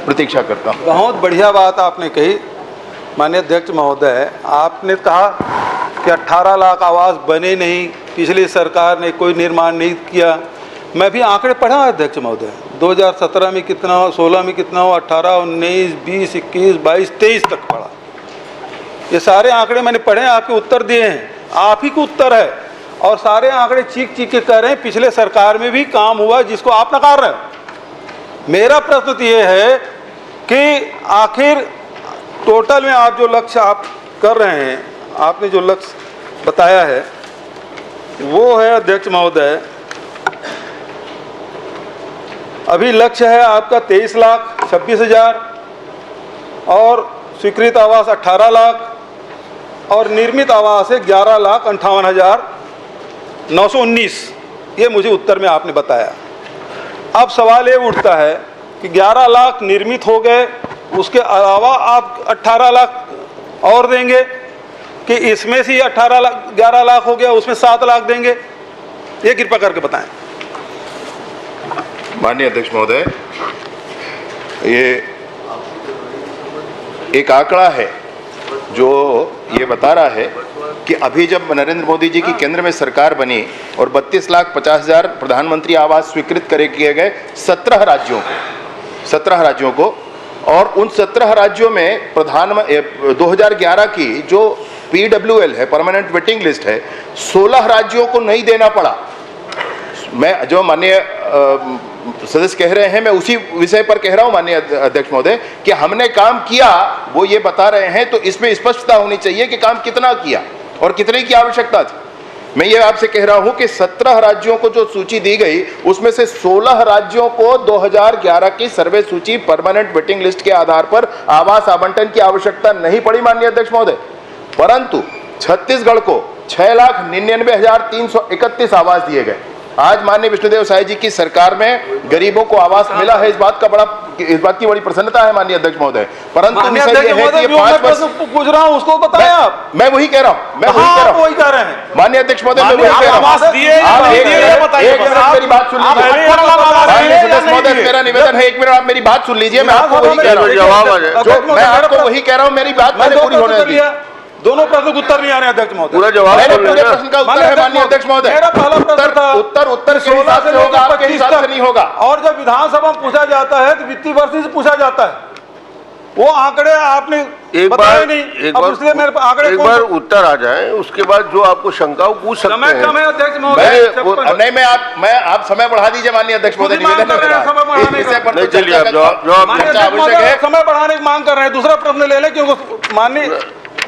प्रतीक्षा करता हूँ। बहुत बढ़िया बात आपने कही माननीय अध्यक्ष महोदय। आपने कहा कि 18 लाख आवास बने नहीं, पिछली सरकार ने कोई निर्माण नहीं किया। मैं भी आंकड़े पढ़ा अध्यक्ष महोदय, 2017 में कितना हो, 16 में कितना हो, 18, 19, 20, 21, 22, 23 तक पढ़ा। ये सारे आंकड़े मैंने पढ़े, आपके उत्तर दिए हैं, आप ही को उत्तर है और सारे आंकड़े चीख के कह रहे हैं पिछले सरकार में भी काम हुआ जिसको आप नकार रहे हो। मेरा प्रश्न तो ये है कि आखिर टोटल में आप जो लक्ष्य आप कर रहे हैं, आपने जो लक्ष्य बताया है वो है अध्यक्ष महोदय, अभी लक्ष्य है आपका 23,26,000 और स्वीकृत आवास 18 लाख और निर्मित आवास है 11,58,919। ये मुझे उत्तर में आपने बताया। अब सवाल ये उठता है कि 11 लाख निर्मित हो गए, उसके अलावा आप 18 लाख और देंगे कि इसमें से 11 लाख हो गया, उसमें 7 लाख देंगे? ये कृपा करके बताएं। माननीय अध्यक्ष महोदय, ये एक आंकड़ा है जो ये बता रहा है कि अभी जब नरेंद्र मोदी जी की केंद्र में सरकार बनी और 32,50,000 प्रधानमंत्री आवास स्वीकृत किए गए 17 राज्यों को और उन 17 राज्यों में 2011 की जो PWL है, परमानेंट वेटिंग लिस्ट है, 16 राज्यों को नहीं देना पड़ा। मैं जो माननीय सदस्य कह रहे हैं मैं उसी विषय पर कह रहा हूं माननीय अध्यक्ष महोदय कि हमने काम किया वो ये बता रहे हैं, तो इसमें स्पष्टता होनी चाहिए कि काम कितना किया और कितने की आवश्यकता थी। मैं ये आपसे कह रहा हूं कि 17 राज्यों को जो सूची दी गई उसमें से 16 राज्यों को 2011 की सर्वे सूची परमानेंट वेटिंग लिस्ट के आधार पर आवास आवंटन की आवश्यकता नहीं पड़ी माननीय अध्यक्ष महोदय, परंतु छत्तीसगढ़ को 6,99,331 आवास दिए गए। आज माननीय विष्णुदेव साय जी की सरकार में गरीबों को आवास मिला है, इस बात की बड़ी प्रसन्नता है माननीय अध्यक्ष महोदय। परंतु विषय यह है कि 5 वर्ष पूछ रहा हूँ, उसको बताएं आप। मैं वही कह रहा हूँ, वही कह रहे हैं माननीय अध्यक्ष महोदय, मैं वही कह रहा हूँ। एक मिनट मेरी बात सुन लीजिए माननीय सदस्य महोदय, मेरा निवेदन है, 1 मिनट आप मेरी बात सुन लीजिए। मैं आपको वही कह रहा हूँ, मैं आपको वही कह रहा हूँ, मेरी बात मैंने पूरी होने दी। दोनों प्रश्न उत्तर नहीं आ रहे अध्यक्ष महोदय। पूरा जवाब मेरे पूरे प्रश्न का उत्तर है माननीय अध्यक्ष महोदय। मेरा पहला प्रश्न था उत्तर के हिसाब से होगा, आपके हिसाब से नहीं होगा। और जब विधानसभा में पूछा जाता है तो वित्तीय वर्ष से पूछा जाता है, वो आंकड़े आपने बताए नहीं। एक बार उत्तर आ जाए, उसके बाद जो आपको शंका हो पूछ सकते हैं। समय अध्यक्ष महोदय नहीं, मैं आप समय बढ़ा दीजिए माननीय अध्यक्ष महोदय, निवेदन है मेरा। इस विषय पर तो चलिए आप जवाब आवश्यक है। समय बढ़ाने की मांग कर रहे हैं। दूसरा प्रश्न ले लें, क्योंकि माननीय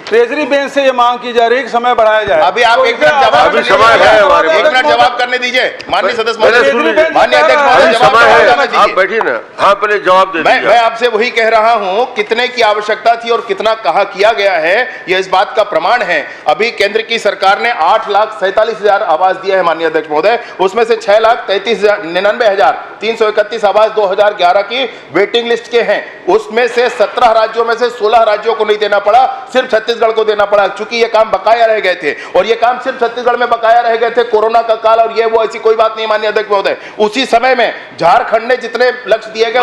ट्रेजरी बेंच से ये मांग की जा रही है कि समय बढ़ाया जाए। अभी आप 1 मिनट जवाब, अभी समय है हमारे पास। 1 मिनट जवाब करने दीजिए माननीय सदस्य महोदय, माननीय अध्यक्ष महोदय, समय जवाब है, दीजिए। आप बैठिए ना। हाँ, पहले जवाब दे दीजिए। मैं आपसे वही कह रहा हूं, कितने की आवश्यकता थी और कितना कहा किया गया है, यह इस बात का प्रमाण है। अभी केंद्र की सरकार ने 8,47,000 आवास दिए हैं माननीय अध्यक्ष महोदय, उसमें से 6,99,331 आवास 2011 की वेटिंग लिस्ट के हैं। उसमें से 17 राज्यों में से 16 राज्यों को नहीं देना पड़ा, सिर्फ छत्तीसगढ़ को देना पड़ा, क्योंकि ये काम बकाया रह गए थे। और ये काम सिर्फ छत्तीसगढ़ में बकाया रह गए थे, कोरोना का काल और ये वो, ऐसी कोई बात नहीं माननीय अध्यक्ष महोदय। उसी समय में झारखंड ने जितने लक्ष्य दिए गए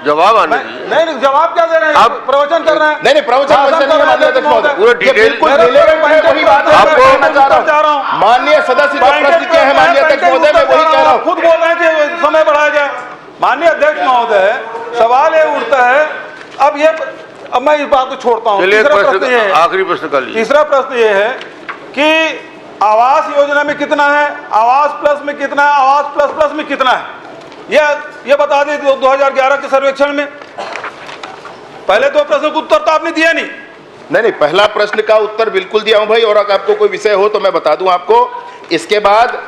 जवाब आने नहीं, जवाब क्या दे रहे हैं? आप प्रवचन कर रहे हैं। नहीं, प्रवचन नहीं माननीय अध्यक्ष महोदय, पूरा डिटेल माननीय सदस्य जो प्रश्न किए हैं माननीय अध्यक्ष महोदय, मैं वही कह रहा हूँ। खुद बोल रहे हैं कि समय बढ़ाया जाए। माननीय अध्यक्ष महोदय, सवाल ये उठता है, अब मैं इस बात को छोड़ता हूँ। आखिरी प्रश्न कर लीजिए। तीसरा प्रश्न ये है कि आवास योजना में कितना है, आवास प्लस में कितना है, आवास प्लस प्लस में कितना है, ये बता दें 2011 के सर्वेक्षण में। पहले 2 प्रश्नों का उत्तर तो आपने दिया नहीं। नहीं, पहला प्रश्न का उत्तर बिल्कुल दिया हूं भाई, और अगर आपको कोई विषय हो तो मैं बता दूं आपको। इसके बाद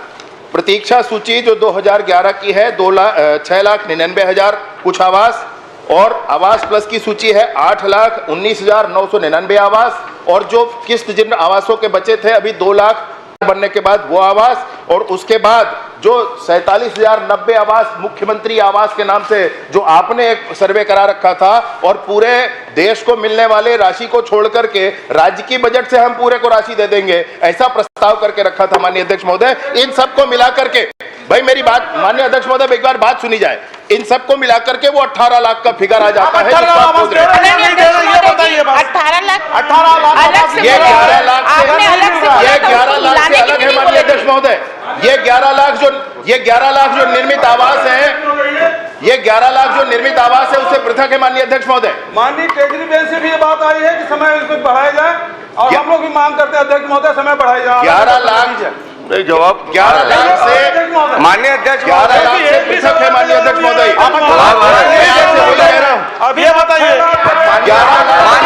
प्रतीक्षा सूची जो 2011 की है 6,99,000 कुछ आवास, और आवास प्लस की सूची है 8,19,999 आवास, और जो किस्त जिन आवासों के बचे थे अभी 2 लाख बनने के बाद वो आवास, और उसके बाद जो 47,090 आवास मुख्यमंत्री आवास के नाम से जो आपने एक सर्वे करा रखा था, और पूरे देश को मिलने वाले राशि को छोड़ करके राज्य की बजट से हम पूरे को राशि दे देंगे, ऐसा प्रस्ताव करके रखा था माननीय अध्यक्ष महोदय। इन सबको मिला करके, भाई मेरी बात माननीय अध्यक्ष महोदय, एक बार बात सुनी जाए, इन सबको मिला करके वो 18 लाख का फिगर आ जाता है। 18 लाख, ये 11 लाख से अलग है माननीय अध्यक्ष महोदय। ये 11 लाख जो निर्मित आवास है, ये 11 लाख जो निर्मित आवास है उससे पृथक है माननीय अध्यक्ष महोदय। माननीय ट्रेजरी बेंच से भी ये बात आई है कि समय इसको बढ़ाया जाए, और हम लोग भी मांग करते हैं अध्यक्ष महोदय समय बढ़ाया जाए। 11 लाख नहीं, जवाब 11 लाख से माननीय अध्यक्ष 11 लाख से पृथक है माननीय अध्यक्ष महोदय। मैं आपसे वही कह रहा हूँ, अब ये बताइए 11 लाख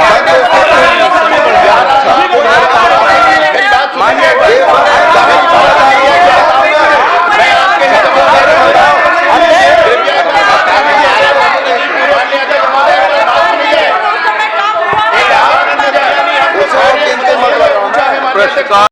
प्रश्न का